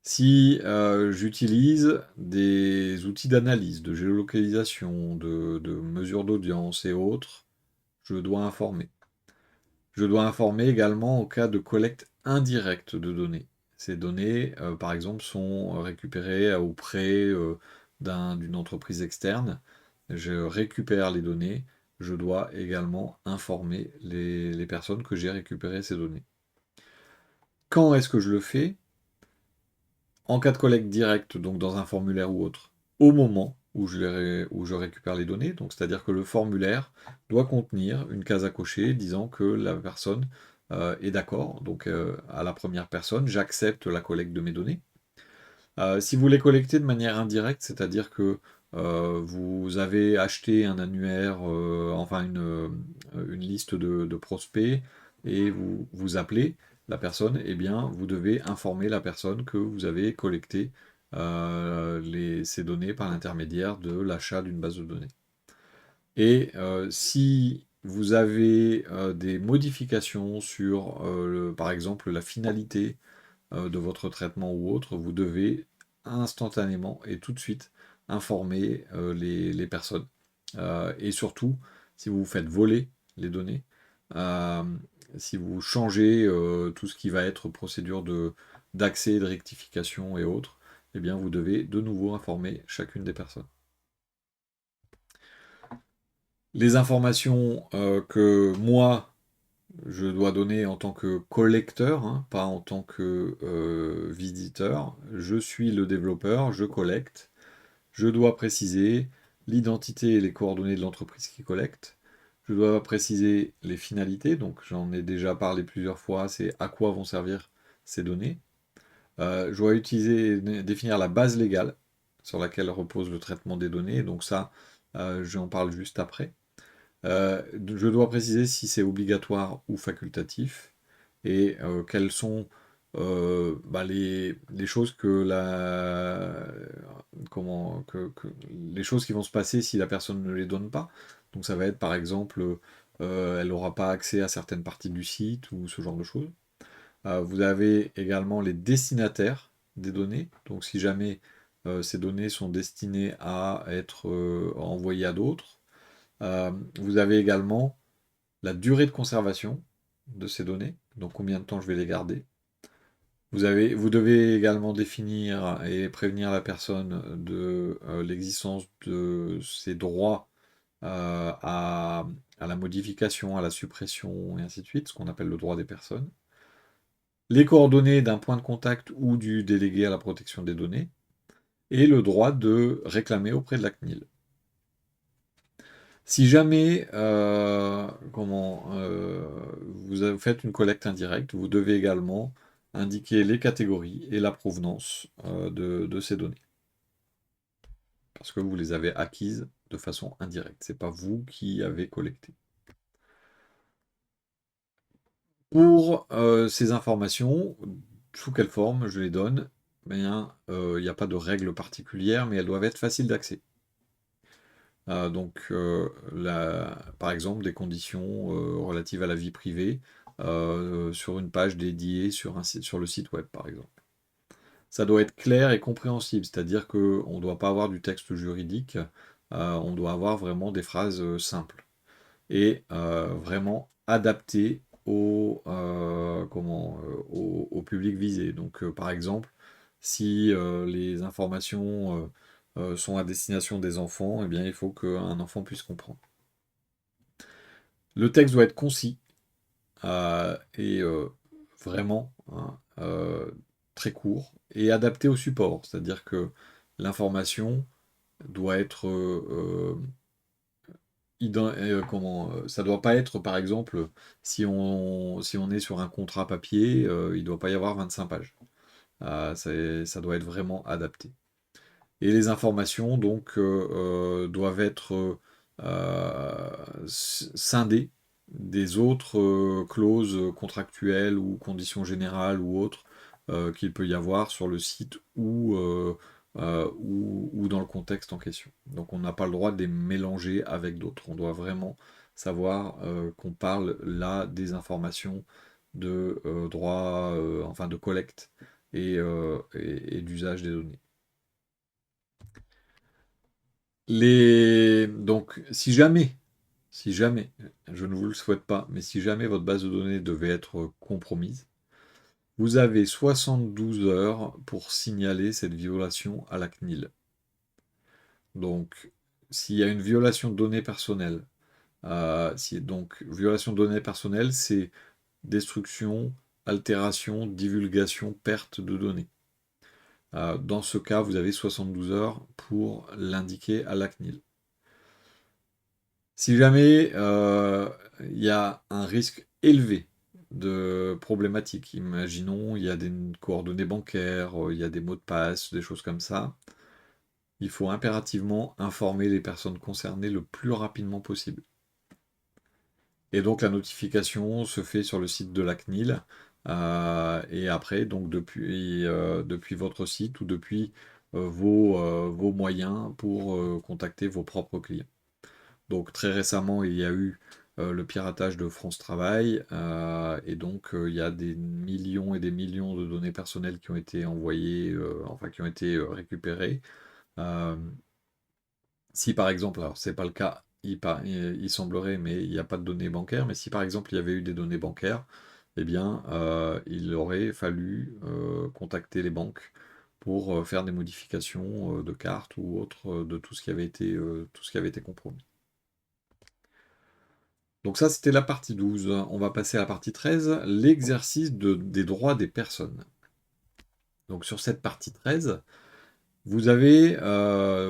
Si j'utilise des outils d'analyse, de géolocalisation, de mesure d'audience et autres, je dois informer. Je dois informer également au cas de collecte indirecte de données. Ces données, par exemple, sont récupérées auprès d'une entreprise externe. Je récupère les données. Je dois également informer les personnes que j'ai récupéré ces données. Quand est-ce que je le fais? En cas de collecte directe, donc dans un formulaire ou autre, au moment où je récupère les données. Donc, c'est-à-dire que le formulaire doit contenir une case à cocher disant que la personne est d'accord. Donc, à la première personne, j'accepte la collecte de mes données. Si vous les collectez de manière indirecte, c'est-à-dire que vous avez acheté un annuaire, enfin une liste de prospects, et vous appelez la personne, eh bien, vous devez informer la personne que vous avez collecté ces données par l'intermédiaire de l'achat d'une base de données. Et si vous avez des modifications sur, par exemple, la finalité de votre traitement ou autre, vous devez instantanément et tout de suite informer les personnes. Et surtout, si vous vous faites voler les données, euh, si vous changez tout ce qui va être procédure d'accès, de rectification et autres, eh bien vous devez de nouveau informer chacune des personnes. Les informations que moi, je dois donner en tant que collecteur, hein, pas en tant que visiteur. Je suis le développeur, je collecte. Je dois préciser l'identité et les coordonnées de l'entreprise qui collecte. Je dois préciser les finalités, donc j'en ai déjà parlé plusieurs fois, c'est à quoi vont servir ces données. Je dois définir la base légale sur laquelle repose le traitement des données, donc ça, j'en parle juste après. Je dois préciser si c'est obligatoire ou facultatif et quelles sont les choses les choses qui vont se passer si la personne ne les donne pas. Donc ça va être par exemple, elle n'aura pas accès à certaines parties du site ou ce genre de choses. Vous avez également les destinataires des données. Donc si jamais ces données sont destinées à être envoyées à d'autres. Vous avez également la durée de conservation de ces données, donc combien de temps je vais les garder. Vous devez également définir et prévenir la personne de l'existence de ses droits à la modification, à la suppression, et ainsi de suite, ce qu'on appelle le droit des personnes. Les coordonnées d'un point de contact ou du délégué à la protection des données, et le droit de réclamer auprès de la CNIL. Si jamais vous faites une collecte indirecte, vous devez également indiquer les catégories et la provenance de ces données. parce que vous les avez acquises de façon indirecte. C'est pas vous qui avez collecté. Pour ces informations, sous quelle forme je les donne? Bien, il n'y a pas de règle particulière, mais elles doivent être faciles d'accès. Donc, par exemple, des conditions relatives à la vie privée sur une page dédiée sur le site web, par exemple. Ça doit être clair et compréhensible, c'est-à-dire qu'on ne doit pas avoir du texte juridique, on doit avoir vraiment des phrases simples et vraiment adaptées au public visé. Donc, par exemple, si les informations sont à destination des enfants, eh bien, il faut qu'un enfant puisse comprendre. Le texte doit être concis et vraiment hein, très court et adapté au support. C'est-à-dire que l'information doit être ça doit pas être, par exemple, si on est sur un contrat papier, il ne doit pas y avoir 25 pages. Ça doit être vraiment adapté. Et les informations, donc, doivent être scindées des autres clauses contractuelles ou conditions générales ou autres qu'il peut y avoir sur le site ou dans le contexte en question. Donc on n'a pas le droit de les mélanger avec d'autres. On doit vraiment savoir qu'on parle là des informations de droit, enfin de collecte et d'usage des données. Donc, si jamais, je ne vous le souhaite pas, mais si jamais votre base de données devait être compromise, vous avez 72 heures pour signaler cette violation à la CNIL. Donc, s'il y a une violation de données personnelles, violation de données personnelles, c'est destruction, altération, divulgation, perte de données. Dans ce cas, vous avez 72 heures pour l'indiquer à la CNIL. Si jamais il y a un risque élevé de problématiques, imaginons il y a des coordonnées bancaires, il y a des mots de passe, des choses comme ça, il faut impérativement informer les personnes concernées le plus rapidement possible. Et donc la notification se fait sur le site de la CNIL, et après, donc depuis votre site ou depuis vos moyens pour contacter vos propres clients. Donc très récemment, il y a eu le piratage de France Travail, et donc il y a des millions et des millions de données personnelles qui ont été envoyées, enfin qui ont été récupérées. Euh, Si par exemple, alors c'est pas le cas, il semblerait, mais il n'y a pas de données bancaires, mais si par exemple il y avait eu des données bancaires, eh bien il aurait fallu contacter les banques pour faire des modifications de cartes ou autres de tout ce qui avait été compromis. Donc ça, c'était la partie 12. On va passer à la partie 13, l'exercice des droits des personnes. Donc sur cette partie 13, vous avez,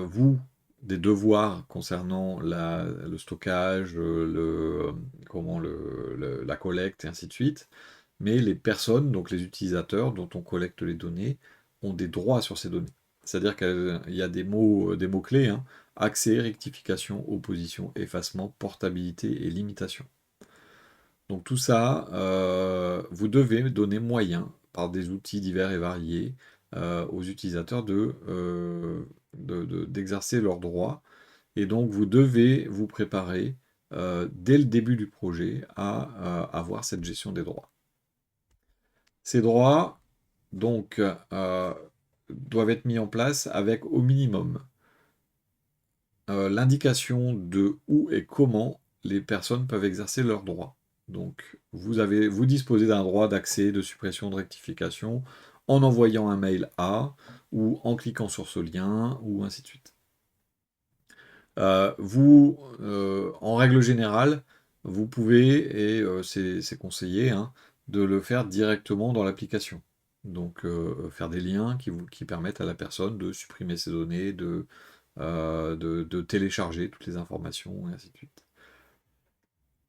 vous, des devoirs concernant le stockage, la collecte et ainsi de suite. Mais les personnes, donc les utilisateurs dont on collecte les données, ont des droits sur ces données. C'est-à-dire qu'il y a des mots-clés, hein, accès, rectification, opposition, effacement, portabilité et limitation. Donc tout ça, vous devez donner moyen, par des outils divers et variés, aux utilisateurs d'exercer leurs droits. Et donc vous devez vous préparer dès le début du projet à avoir cette gestion des droits. Ces droits, donc, doivent être mis en place avec au minimum l'indication de où et comment les personnes peuvent exercer leurs droits. Donc, vous disposez d'un droit d'accès, de suppression, de rectification en envoyant un mail à, ou en cliquant sur ce lien, ou ainsi de suite. En règle générale, vous pouvez, et c'est conseillé, hein, de le faire directement dans l'application. Donc, faire des liens qui permettent à la personne de supprimer ses données, de télécharger toutes les informations, et ainsi de suite.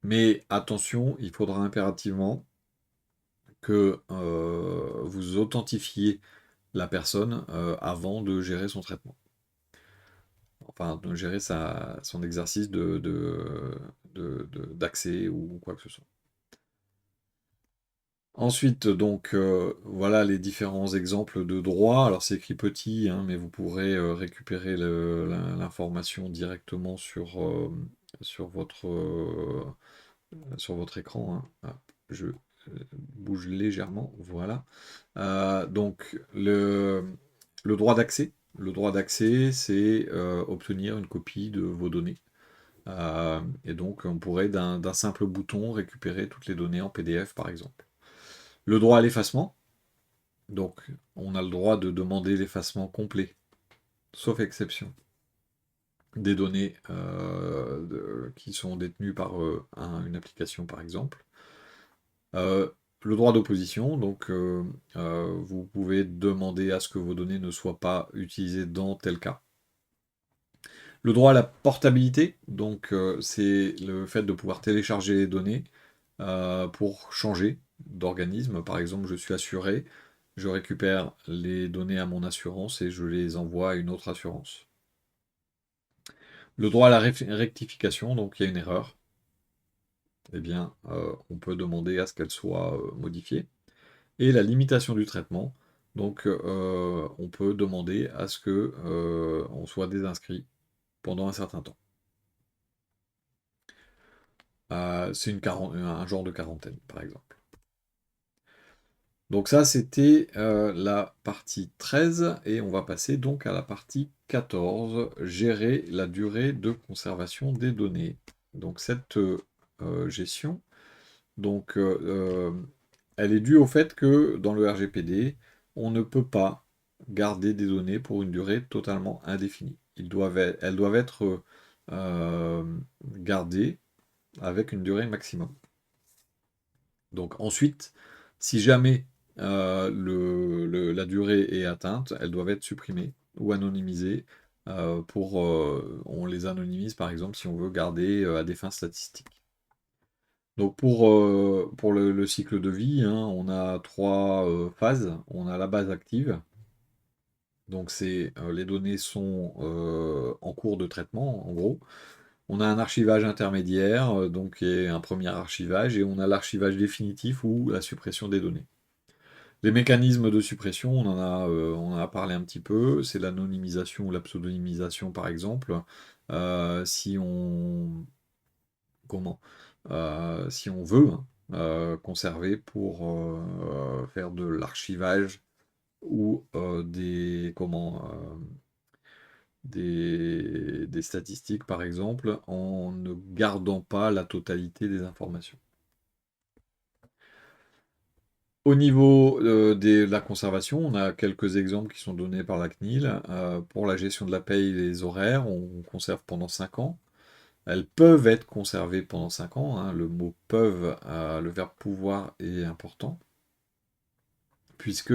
Mais attention, il faudra impérativement que vous authentifiez la personne avant de gérer son traitement. enfin, de gérer son exercice d'accès ou quoi que ce soit. Ensuite, donc, voilà les différents exemples de droits. Alors, c'est écrit petit, hein, mais vous pourrez récupérer l'information directement sur votre écran, hein. Hop, je bouge légèrement, voilà. Donc, le droit d'accès. Le droit d'accès, c'est obtenir une copie de vos données. Et donc, on pourrait d'un simple bouton récupérer toutes les données en PDF, par exemple. Le droit à l'effacement. Donc, on a le droit de demander l'effacement complet, sauf exception, des données qui sont détenues par une application, par exemple. Le droit d'opposition, donc vous pouvez demander à ce que vos données ne soient pas utilisées dans tel cas. Le droit à la portabilité, donc c'est le fait de pouvoir télécharger les données pour changer d'organisme. Par exemple, je suis assuré, je récupère les données à mon assurance et je les envoie à une autre assurance. Le droit à la rectification, donc il y a une erreur, eh bien, on peut demander à ce qu'elle soit modifiée. Et la limitation du traitement, donc on peut demander à ce que on soit désinscrit pendant un certain temps. C'est un genre de quarantaine, par exemple. Donc ça, c'était la partie 13, et on va passer donc à la partie 14, gérer la durée de conservation des données. Donc cette gestion, donc, elle est due au fait que dans le RGPD, on ne peut pas garder des données pour une durée totalement indéfinie. Elles doivent être gardées avec une durée maximum. Donc ensuite, si jamais la durée est atteinte, elles doivent être supprimées ou anonymisées. On les anonymise par exemple si on veut garder à des fins statistiques. Donc pour le cycle de vie, hein, on a trois phases. On a la base active. Donc les données sont en cours de traitement, en gros. On a un archivage intermédiaire, donc qui est un premier archivage, et on a l'archivage définitif ou la suppression des données. Les mécanismes de suppression, on en a parlé un petit peu, c'est l'anonymisation ou la pseudonymisation par exemple. Si on comment si on veut conserver pour faire de l'archivage ou des statistiques par exemple, en ne gardant pas la totalité des informations. Au niveau de la conservation, on a quelques exemples qui sont donnés par la CNIL. Pour la gestion de la paye et les horaires, on conserve pendant 5 ans. Elles peuvent être conservées pendant 5 ans, hein. Le mot peuvent, le verbe pouvoir est important, puisque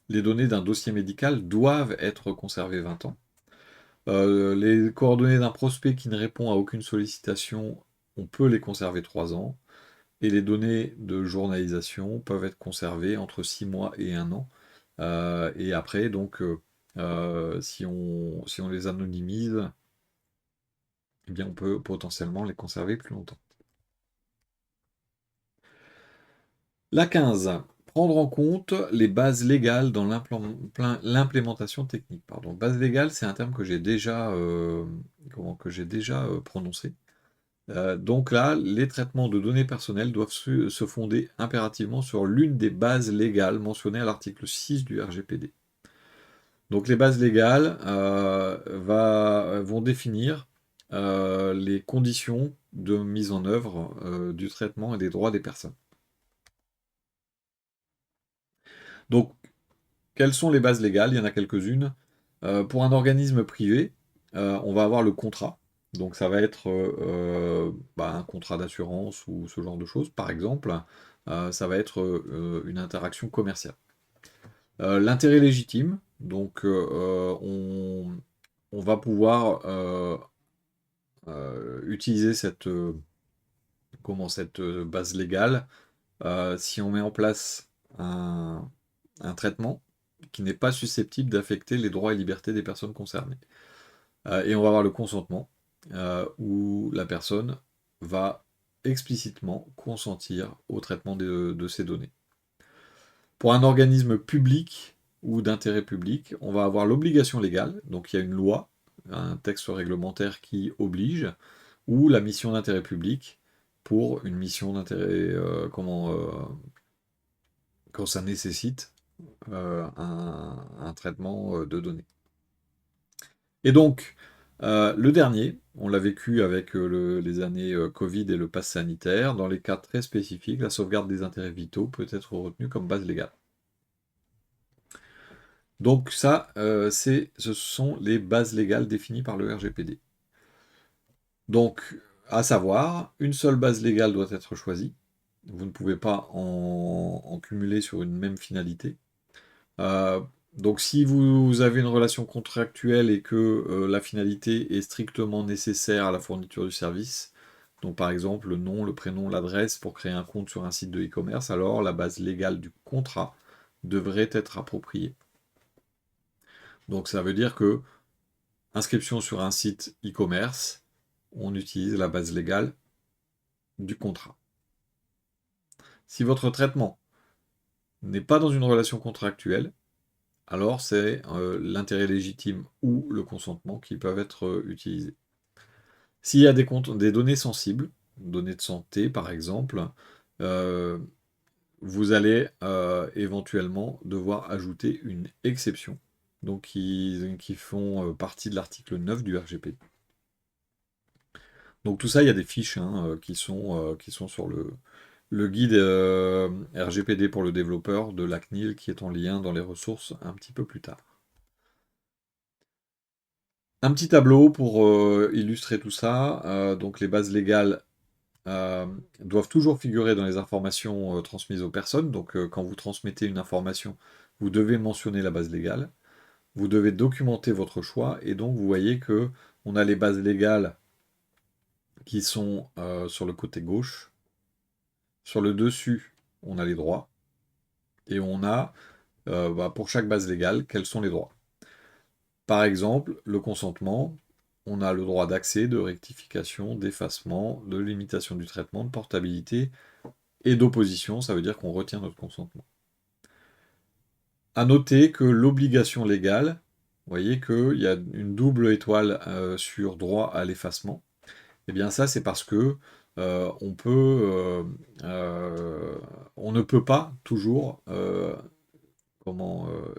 les données d'un dossier médical doivent être conservées 20 ans. Les coordonnées d'un prospect qui ne répond à aucune sollicitation, on peut les conserver 3 ans. Et les données de journalisation peuvent être conservées entre 6 mois et 1 an. Et après, donc, si on les anonymise, eh bien, on peut potentiellement les conserver plus longtemps. La 15. Prendre en compte les bases légales dans l'implémentation technique. Pardon. Base légale, c'est un terme que j'ai déjà, prononcé. Donc là, les traitements de données personnelles doivent se fonder impérativement sur l'une des bases légales mentionnées à l'article 6 du RGPD. Donc les bases légales vont définir les conditions de mise en œuvre du traitement et des droits des personnes. Donc, quelles sont les bases légales? Il y en a quelques-unes. Pour un organisme privé, on va avoir le contrat. Donc ça va être un contrat d'assurance ou ce genre de choses. Par exemple, ça va être une interaction commerciale. L'intérêt légitime, donc on va pouvoir utiliser cette base légale si on met en place un traitement qui n'est pas susceptible d'affecter les droits et libertés des personnes concernées. Et on va avoir le consentement, où la personne va explicitement consentir au traitement de ces données. Pour un organisme public ou d'intérêt public, on va avoir l'obligation légale, donc il y a une loi, un texte réglementaire qui oblige, ou la mission d'intérêt public pour une mission d'intérêt, quand ça nécessite un traitement de données. Et donc, le dernier, on l'a vécu avec les années Covid et le pass sanitaire, dans les cas très spécifiques, la sauvegarde des intérêts vitaux peut être retenue comme base légale. Donc ça, ce sont les bases légales définies par le RGPD. Donc, à savoir, une seule base légale doit être choisie. Vous ne pouvez pas en cumuler sur une même finalité. Euh, donc si vous avez une relation contractuelle et que la finalité est strictement nécessaire à la fourniture du service, donc par exemple le nom, le prénom, l'adresse pour créer un compte sur un site de e-commerce, alors la base légale du contrat devrait être appropriée. Donc ça veut dire que inscription sur un site e-commerce, on utilise la base légale du contrat. Si votre traitement n'est pas dans une relation contractuelle, alors c'est l'intérêt légitime ou le consentement qui peuvent être utilisés. S'il y a des données sensibles, données de santé par exemple, euh, vous allez éventuellement devoir ajouter une exception, donc qui font partie de l'article 9 du RGPD. Donc tout ça, il y a des fiches qui sont sur le guide RGPD pour le développeur de la CNIL qui est en lien dans les ressources un petit peu plus tard. Un petit tableau pour illustrer tout ça. Donc les bases légales doivent toujours figurer dans les informations transmises aux personnes. Donc quand vous transmettez une information, vous devez mentionner la base légale. Vous devez documenter votre choix. Et donc vous voyez que on a les bases légales qui sont sur le côté gauche. Sur le dessus, on a les droits. Et on a, pour chaque base légale, quels sont les droits. Par exemple, le consentement, on a le droit d'accès, de rectification, d'effacement, de limitation du traitement, de portabilité et d'opposition, ça veut dire qu'on retient notre consentement. À noter que l'obligation légale, vous voyez qu'il y a une double étoile sur droit à l'effacement. Et bien ça, c'est parce que on ne peut pas toujours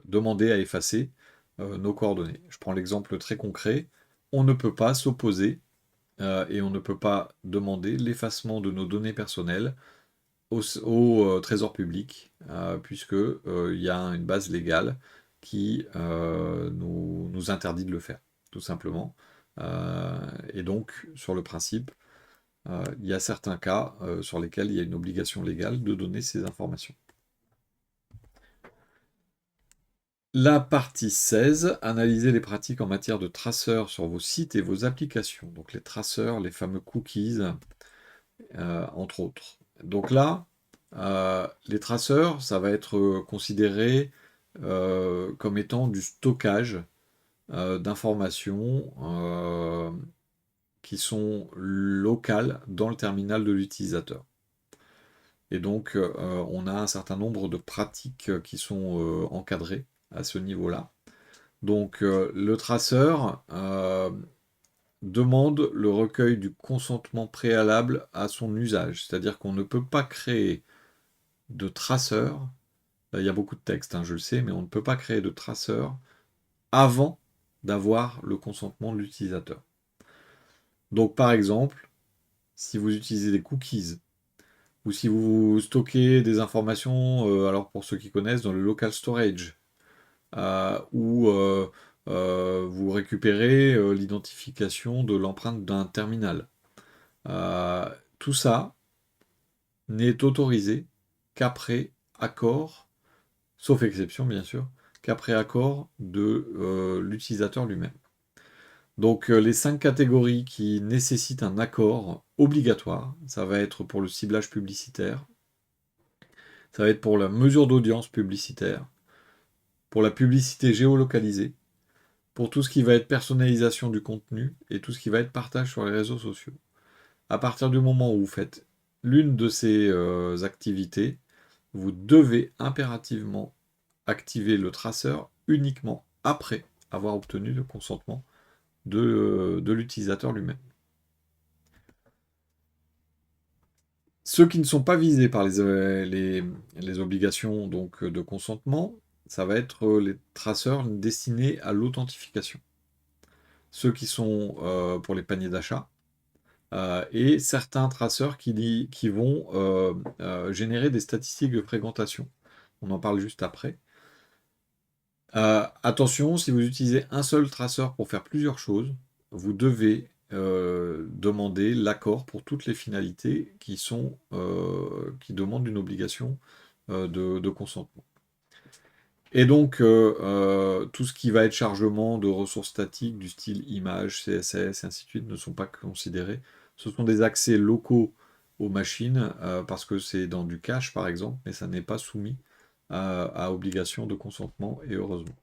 demander à effacer nos coordonnées. Je prends l'exemple très concret. On ne peut pas s'opposer et on ne peut pas demander l'effacement de nos données personnelles au trésor public, puisque il y a une base légale qui nous interdit de le faire, tout simplement. Et donc, sur le principe, il y a certains cas sur lesquels il y a une obligation légale de donner ces informations. La partie 16, analyser les pratiques en matière de traceurs sur vos sites et vos applications. Donc les traceurs, les fameux cookies, entre autres. Donc là, les traceurs, ça va être considéré comme étant du stockage d'informations qui sont locales dans le terminal de l'utilisateur. Et donc, on a un certain nombre de pratiques qui sont encadrées à ce niveau-là. Donc, le traceur demande le recueil du consentement préalable à son usage. C'est-à-dire qu'on ne peut pas créer de traceur. Il y a beaucoup de textes, je le sais, mais on ne peut pas créer de traceur avant d'avoir le consentement de l'utilisateur. Donc, par exemple, si vous utilisez des cookies ou si vous stockez des informations, alors pour ceux qui connaissent, dans le local storage, ou vous récupérez l'identification de l'empreinte d'un terminal. Tout ça n'est autorisé qu'après accord, sauf exception bien sûr, qu'après accord de l'utilisateur lui-même. Donc les 5 catégories qui nécessitent un accord obligatoire, ça va être pour le ciblage publicitaire, ça va être pour la mesure d'audience publicitaire, pour la publicité géolocalisée, pour tout ce qui va être personnalisation du contenu et tout ce qui va être partage sur les réseaux sociaux. À partir du moment où vous faites l'une de ces activités, vous devez impérativement activer le traceur uniquement après avoir obtenu le consentement de l'utilisateur lui-même. Ceux qui ne sont pas visés par les obligations donc, de consentement, ça va être les traceurs destinés à l'authentification. Ceux qui sont pour les paniers d'achat, et certains traceurs qui vont générer des statistiques de fréquentation. On en parle juste après. Attention, si vous utilisez un seul traceur pour faire plusieurs choses, vous devez demander l'accord pour toutes les finalités qui demandent une obligation de consentement. Et donc, tout ce qui va être chargement de ressources statiques du style image, CSS, et ainsi de suite, ne sont pas considérés. Ce sont des accès locaux aux machines, parce que c'est dans du cache, par exemple, mais ça n'est pas soumis à obligation de consentement, et heureusement.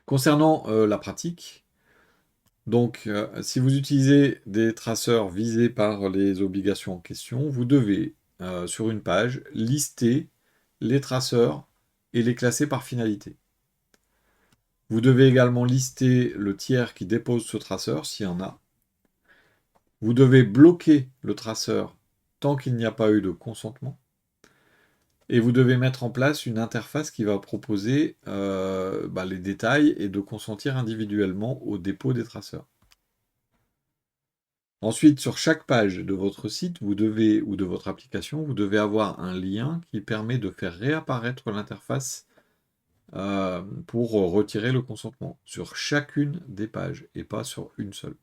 Concernant la pratique, donc si vous utilisez des traceurs visés par les obligations en question, vous devez, sur une page, lister les traceurs et les classer par finalité. Vous devez également lister le tiers qui dépose ce traceur, s'il y en a. Vous devez bloquer le traceur tant qu'il n'y a pas eu de consentement. Et vous devez mettre en place une interface qui va proposer les détails et de consentir individuellement au dépôt des traceurs. Ensuite, sur chaque page de votre site, ou de votre application, vous devez avoir un lien qui permet de faire réapparaître l'interface pour retirer le consentement sur chacune des pages et pas sur une seule.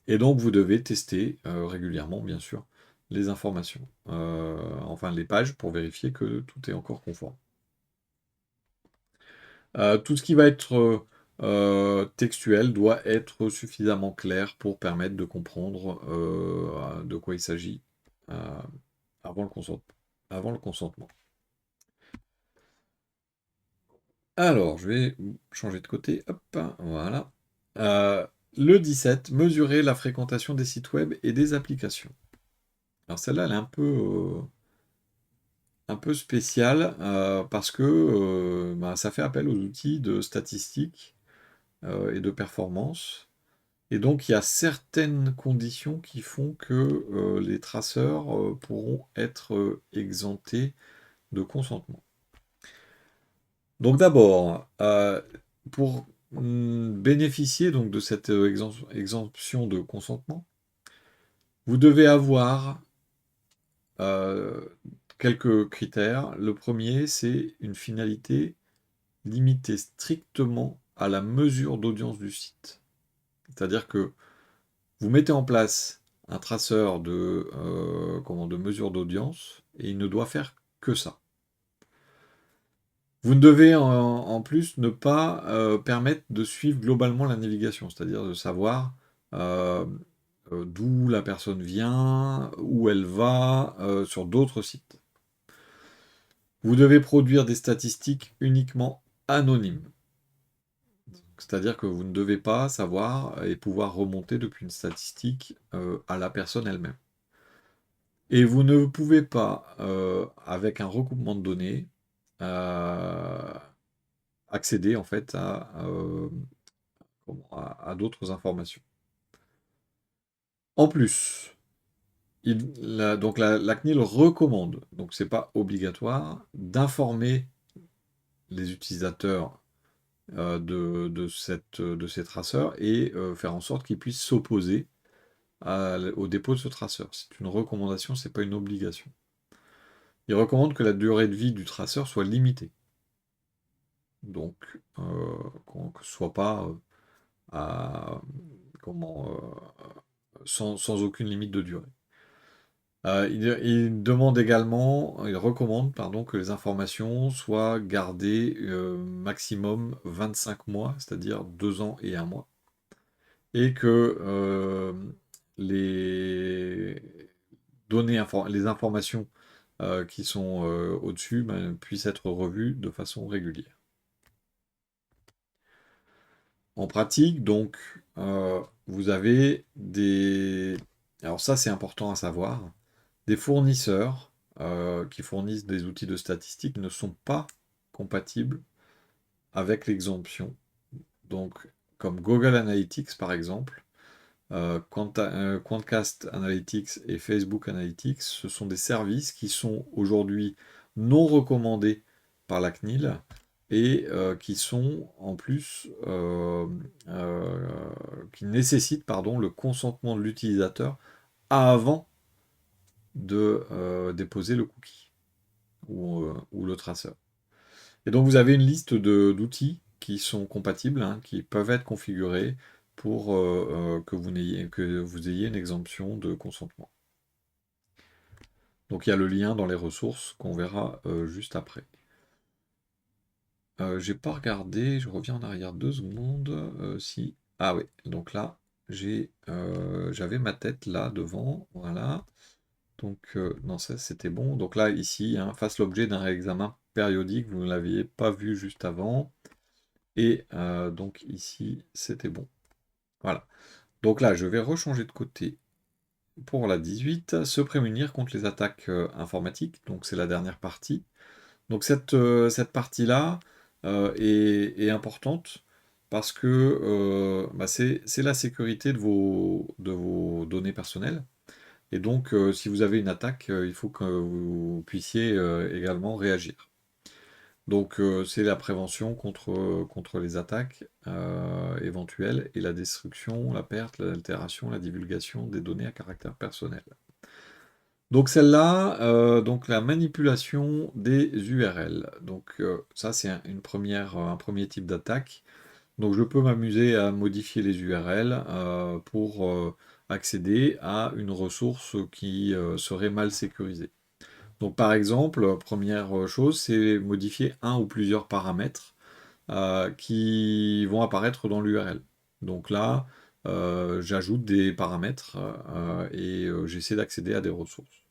Et donc vous devez tester régulièrement, bien sûr, les informations, les pages pour vérifier que tout est encore conforme. Tout ce qui va être textuel doit être suffisamment clair pour permettre de comprendre de quoi il s'agit avant le consentement. Alors, je vais changer de côté. Hop, voilà. Le 17, mesurer la fréquentation des sites web et des applications. Alors celle-là, elle est un peu spéciale parce que ça fait appel aux outils de statistiques et de performance. Et donc, il y a certaines conditions qui font que les traceurs pourront être exemptés de consentement. Donc d'abord, pour bénéficier donc de cette exemption de consentement, vous devez avoir quelques critères. Le premier, c'est une finalité limitée strictement à la mesure d'audience du site. C'est-à-dire que vous mettez en place un traceur de mesure d'audience et il ne doit faire que ça. Vous devez en plus ne pas permettre de suivre globalement la navigation, c'est-à-dire de savoir d'où la personne vient, où elle va, sur d'autres sites. Vous devez produire des statistiques uniquement anonymes. C'est-à-dire que vous ne devez pas savoir et pouvoir remonter depuis une statistique à la personne elle-même. Et vous ne pouvez pas, avec un recoupement de données, accéder en fait à d'autres informations. En plus, la CNIL recommande, donc c'est pas obligatoire, d'informer les utilisateurs de ces traceurs et faire en sorte qu'ils puissent s'opposer au dépôt de ce traceur. C'est une recommandation, c'est pas une obligation. Il recommande que la durée de vie du traceur soit limitée. Donc, que ce soit pas sans aucune limite de durée. Il recommande que les informations soient gardées maximum 25 mois, c'est-à-dire 2 ans et 1 mois, et que les les informations qui sont au-dessus puissent être revues de façon régulière. En pratique, donc, vous avez des... Alors ça, c'est important à savoir. Des fournisseurs qui fournissent des outils de statistique ne sont pas compatibles avec l'exemption. Donc, comme Google Analytics, par exemple, Quantcast Analytics et Facebook Analytics, ce sont des services qui sont aujourd'hui non recommandés par la CNIL et qui sont en plus qui nécessitent pardon, le consentement de l'utilisateur avant de déposer le cookie ou le traceur. Et donc vous avez une liste d'outils qui sont compatibles, hein, qui peuvent être configurés pour que vous ayez une exemption de consentement. Donc il y a le lien dans les ressources qu'on verra juste après. J'ai pas regardé, je reviens en arrière 2 secondes. Si. Ah oui, donc là, j'avais ma tête là devant, voilà. Donc non, ça c'était bon. Donc là, ici, hein, fasse l'objet d'un réexamen périodique, vous ne l'aviez pas vu juste avant. Et donc ici, c'était bon. Voilà. Donc là, je vais rechanger de côté pour la 18. Se prémunir contre les attaques informatiques. Donc c'est la dernière partie. Donc cette partie-là est importante parce que bah, c'est la sécurité de vos données personnelles. Et donc, si vous avez une attaque, il faut que vous puissiez également réagir. Donc, c'est la prévention contre les attaques éventuelles et la destruction, la perte, l'altération, la divulgation des données à caractère personnel. Donc celle-là, donc la manipulation des URL. Donc ça c'est un premier type d'attaque. Donc je peux m'amuser à modifier les URL pour accéder à une ressource qui serait mal sécurisée. Donc par exemple, première chose, c'est modifier un ou plusieurs paramètres qui vont apparaître dans l'URL. Donc là, j'ajoute des paramètres et j'essaie d'accéder à des ressources.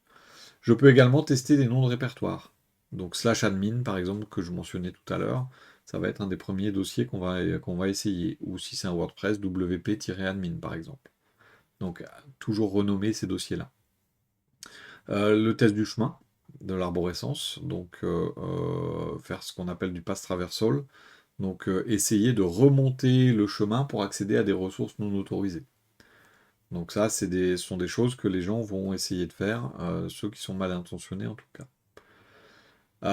Je peux également tester des noms de répertoire. Donc /admin par exemple que je mentionnais tout à l'heure, ça va être un des premiers dossiers qu'on va essayer. Ou si c'est un WordPress, wp-admin par exemple. Donc toujours renommer ces dossiers-là. Le test du chemin de l'arborescence, donc faire ce qu'on appelle du pass traversal, donc essayer de remonter le chemin pour accéder à des ressources non autorisées. Donc ça, ce sont des choses que les gens vont essayer de faire, ceux qui sont mal intentionnés en tout cas.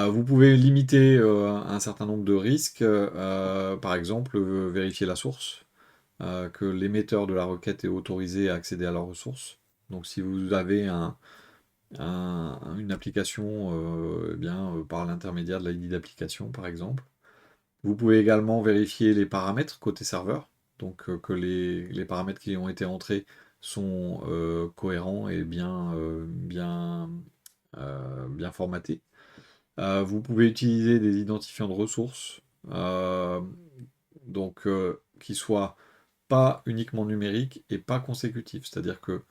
Vous pouvez limiter un certain nombre de risques, par exemple vérifier la source, que l'émetteur de la requête est autorisé à accéder à la ressource. Donc si vous avez une application par l'intermédiaire de l'ID d'application par exemple. Vous pouvez également vérifier les paramètres côté serveur, donc que les paramètres qui ont été entrés sont cohérents et bien formatés. Vous pouvez utiliser des identifiants de ressources, donc qui soient pas uniquement numériques et pas consécutifs, c'est-à-dire que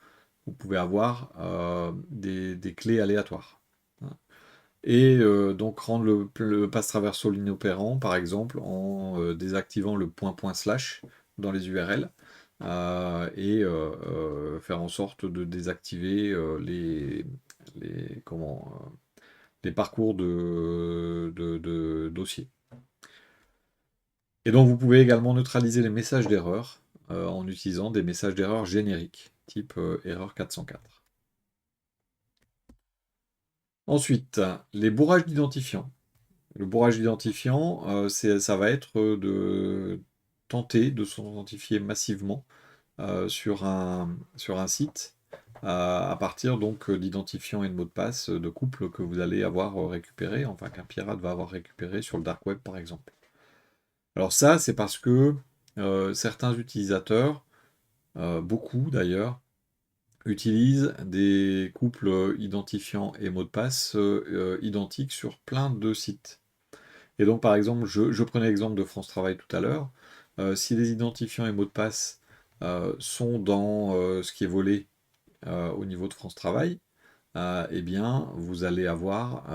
vous pouvez avoir des clés aléatoires. Hein. Et donc rendre le pass traversal inopérant, par exemple, en désactivant le // dans les URL et faire en sorte de désactiver les parcours de dossiers. Et donc vous pouvez également neutraliser les messages d'erreur en utilisant des messages d'erreur génériques, type erreur 404. Ensuite, les bourrages d'identifiants. Le bourrage d'identifiant, ça va être de tenter de s'identifier massivement sur un site à partir donc d'identifiants et de mots de passe de couple que vous allez avoir récupéré, enfin qu'un pirate va avoir récupéré sur le dark web par exemple. Alors ça, c'est parce que certains utilisateurs, beaucoup d'ailleurs, utilisent des couples identifiants et mots de passe identiques sur plein de sites. Et donc, par exemple, je prenais l'exemple de France Travail tout à l'heure. Si les identifiants et mots de passe sont dans ce qui est volé au niveau de France Travail, eh bien, vous allez avoir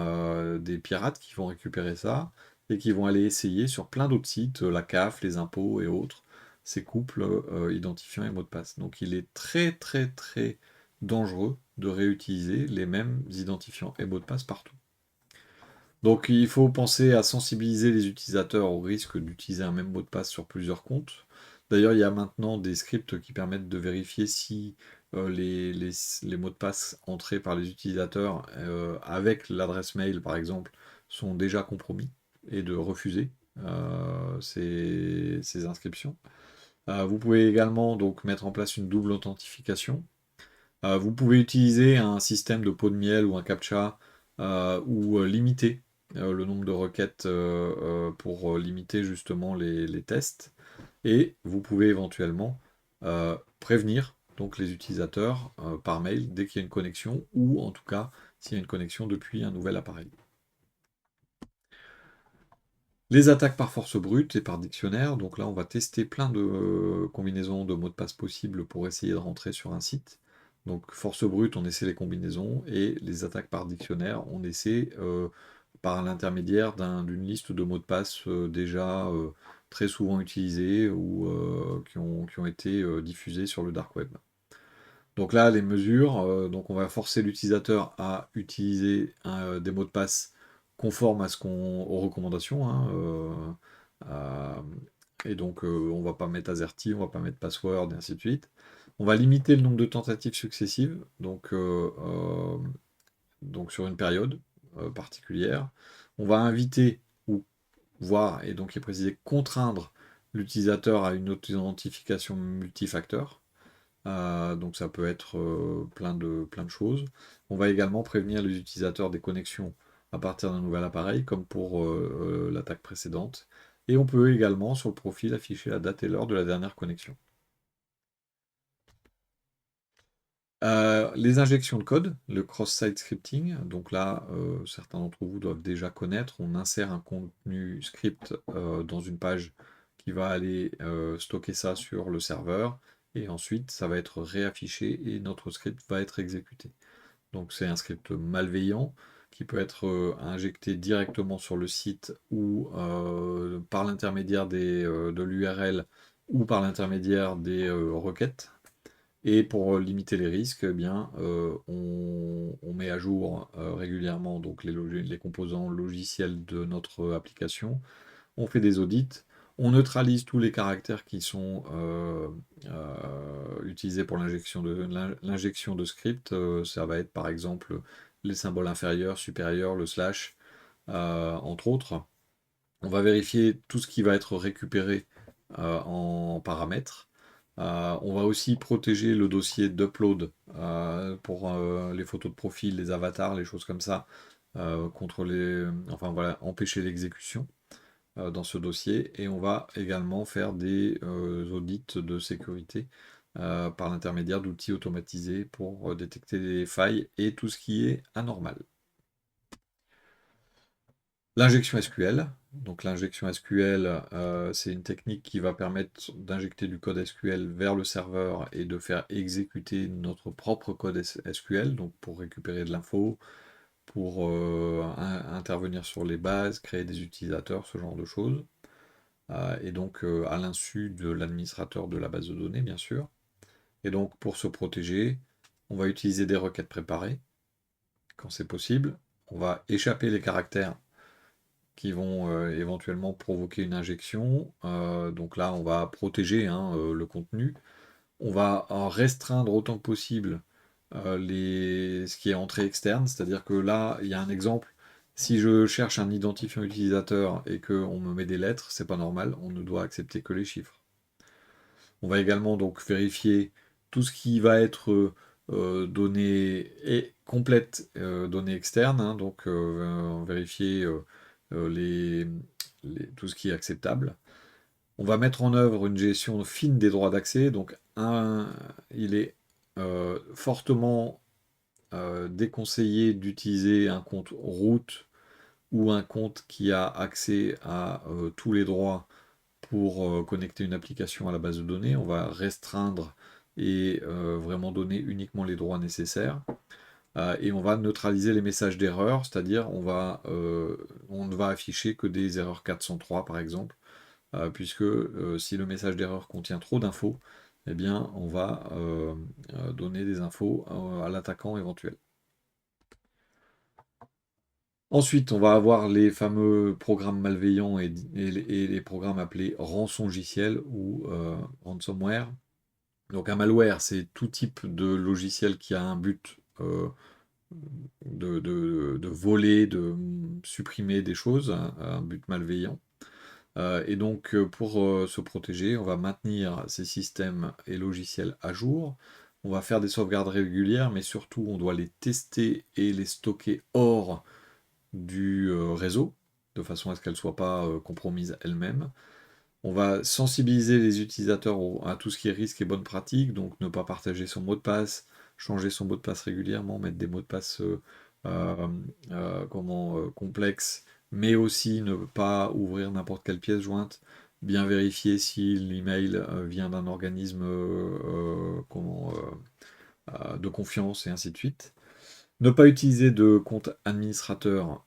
des pirates qui vont récupérer ça et qui vont aller essayer sur plein d'autres sites, la CAF, les impôts et autres, ces couples identifiants et mots de passe. Donc il est très très très dangereux de réutiliser les mêmes identifiants et mots de passe partout. Donc il faut penser à sensibiliser les utilisateurs au risque d'utiliser un même mot de passe sur plusieurs comptes. D'ailleurs, il y a maintenant des scripts qui permettent de vérifier si les mots de passe entrés par les utilisateurs avec l'adresse mail, par exemple, sont déjà compromis et de refuser ces inscriptions. Vous pouvez également donc mettre en place une double authentification. Vous pouvez utiliser un système de pot de miel ou un CAPTCHA ou limiter le nombre de requêtes pour limiter justement les tests. Et vous pouvez éventuellement prévenir donc les utilisateurs par mail dès qu'il y a une connexion ou en tout cas s'il y a une connexion depuis un nouvel appareil. Les attaques par force brute et par dictionnaire, donc là on va tester plein de combinaisons de mots de passe possibles pour essayer de rentrer sur un site. Donc force brute, on essaie les combinaisons, et les attaques par dictionnaire, on essaie par l'intermédiaire d'une liste de mots de passe déjà très souvent utilisés ou qui ont été diffusés sur le dark web. Donc là, les mesures, donc on va forcer l'utilisateur à utiliser des mots de passe conformes aux recommandations, hein, et donc on va pas mettre AZERTY, on va pas mettre password, et ainsi de suite. On va limiter le nombre de tentatives successives, donc sur une période particulière. On va inviter ou voir, et donc il est précisé contraindre l'utilisateur à une authentification multifacteur. Donc ça peut être plein de choses. On va également prévenir les utilisateurs des connexions à partir d'un nouvel appareil, comme pour l'attaque précédente. Et on peut également, sur le profil, afficher la date et l'heure de la dernière connexion. Les injections de code, le cross-site scripting, donc là, certains d'entre vous doivent déjà connaître, on insère un contenu script dans une page qui va aller stocker ça sur le serveur, et ensuite ça va être réaffiché et notre script va être exécuté. Donc c'est un script malveillant qui peut être injecté directement sur le site ou par l'intermédiaire de l'URL ou par l'intermédiaire des requêtes. Et pour limiter les risques, eh bien, on met à jour régulièrement donc les composants logiciels de notre application. On fait des audits. On neutralise tous les caractères qui sont utilisés pour l'injection de script. Ça va être par exemple les symboles inférieurs, supérieurs, le slash, entre autres. On va vérifier tout ce qui va être récupéré en paramètres. On va aussi protéger le dossier d'upload pour les photos de profil, les avatars, les choses comme ça, enfin voilà, empêcher l'exécution dans ce dossier. Et on va également faire des audits de sécurité par l'intermédiaire d'outils automatisés pour détecter les failles et tout ce qui est anormal. L'injection SQL. Donc l'injection SQL, c'est une technique qui va permettre d'injecter du code SQL vers le serveur et de faire exécuter notre propre code SQL, donc pour récupérer de l'info, pour intervenir sur les bases, créer des utilisateurs, ce genre de choses. Et donc à l'insu de l'administrateur de la base de données, bien sûr. Et donc pour se protéger, on va utiliser des requêtes préparées, quand c'est possible. On va échapper les caractères qui vont éventuellement provoquer une injection. Donc là, on va protéger le contenu. On va restreindre autant que possible ce qui est entrée externe, c'est-à-dire que là, il y a un exemple. Si je cherche un identifiant utilisateur et qu'on me met des lettres, c'est pas normal, on ne doit accepter que les chiffres. On va également donc vérifier tout ce qui va être données et complète données externes, donc vérifier tout ce qui est acceptable. On va mettre en œuvre une gestion fine des droits d'accès. Donc, il est fortement déconseillé d'utiliser un compte root ou un compte qui a accès à tous les droits pour connecter une application à la base de données. On va restreindre et vraiment donner uniquement les droits nécessaires. Et on va neutraliser les messages d'erreur, c'est-à-dire on ne va afficher que des erreurs 403 par exemple, puisque si le message d'erreur contient trop d'infos, eh bien, on va donner des infos à l'attaquant éventuel. Ensuite, on va avoir les fameux programmes malveillants et les programmes appelés rançongiciels ou ransomware. Donc un malware, c'est tout type de logiciel qui a un but de voler, de supprimer des choses, un but malveillant. Et donc pour se protéger, on va maintenir ces systèmes et logiciels à jour. On va faire des sauvegardes régulières, mais surtout on doit les tester et les stocker hors du réseau, de façon à ce qu'elles ne soient pas compromises elles-mêmes. On va sensibiliser les utilisateurs à tout ce qui est risque et bonne pratique, donc ne pas partager son mot de passe, changer son mot de passe régulièrement, mettre des mots de passe euh, complexes, mais aussi ne pas ouvrir n'importe quelle pièce jointe, bien vérifier si l'email vient d'un organisme de confiance et ainsi de suite. Ne pas utiliser de compte administrateur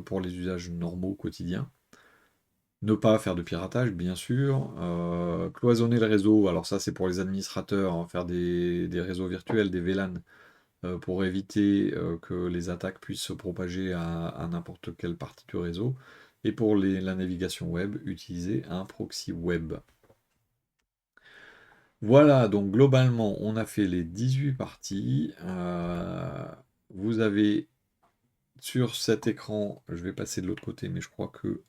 pour les usages normaux quotidiens. Ne pas faire de piratage, bien sûr. Cloisonner le réseau, alors ça c'est pour les administrateurs, hein, faire des réseaux virtuels, des VLAN, pour éviter que les attaques puissent se propager à n'importe quelle partie du réseau. Et pour la navigation web, utiliser un proxy web. Voilà, donc globalement, on a fait les 18 parties. Vous avez sur cet écran, je vais passer de l'autre côté, mais je crois que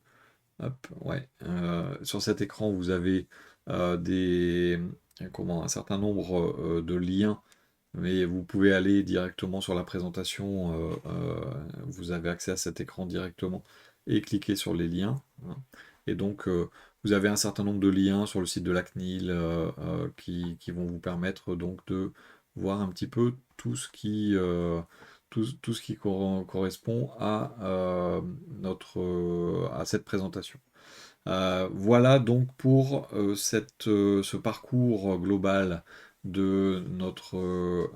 hop, ouais. Sur cet écran, vous avez un certain nombre de liens, mais vous pouvez aller directement sur la présentation. Vous avez accès à cet écran directement et cliquer sur les liens, hein. Et donc, vous avez un certain nombre de liens sur le site de la CNIL qui vont vous permettre donc de voir un petit peu tout ce tout ce qui correspond à, à cette présentation. Voilà donc pour ce parcours global de notre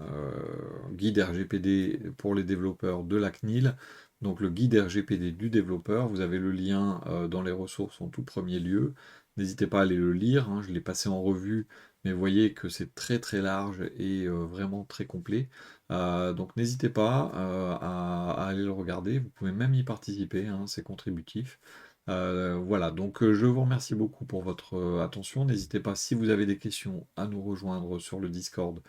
guide RGPD pour les développeurs de la CNIL. Donc le guide RGPD du développeur, vous avez le lien dans les ressources en tout premier lieu. N'hésitez pas à aller le lire, hein, je l'ai passé en revue, mais vous voyez que c'est très très large et vraiment très complet. Donc n'hésitez pas à aller le regarder, vous pouvez même y participer, hein, c'est contributif. Voilà, donc je vous remercie beaucoup pour votre attention. N'hésitez pas, si vous avez des questions, à nous rejoindre sur le Discord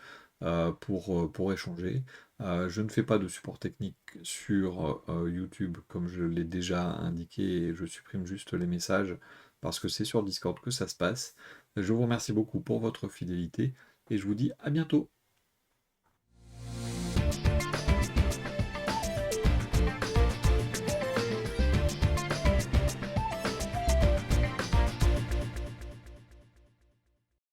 pour échanger. Je ne fais pas de support technique sur YouTube, comme je l'ai déjà indiqué, et je supprime juste les messages parce que c'est sur Discord que ça se passe. Je vous remercie beaucoup pour votre fidélité et je vous dis à bientôt.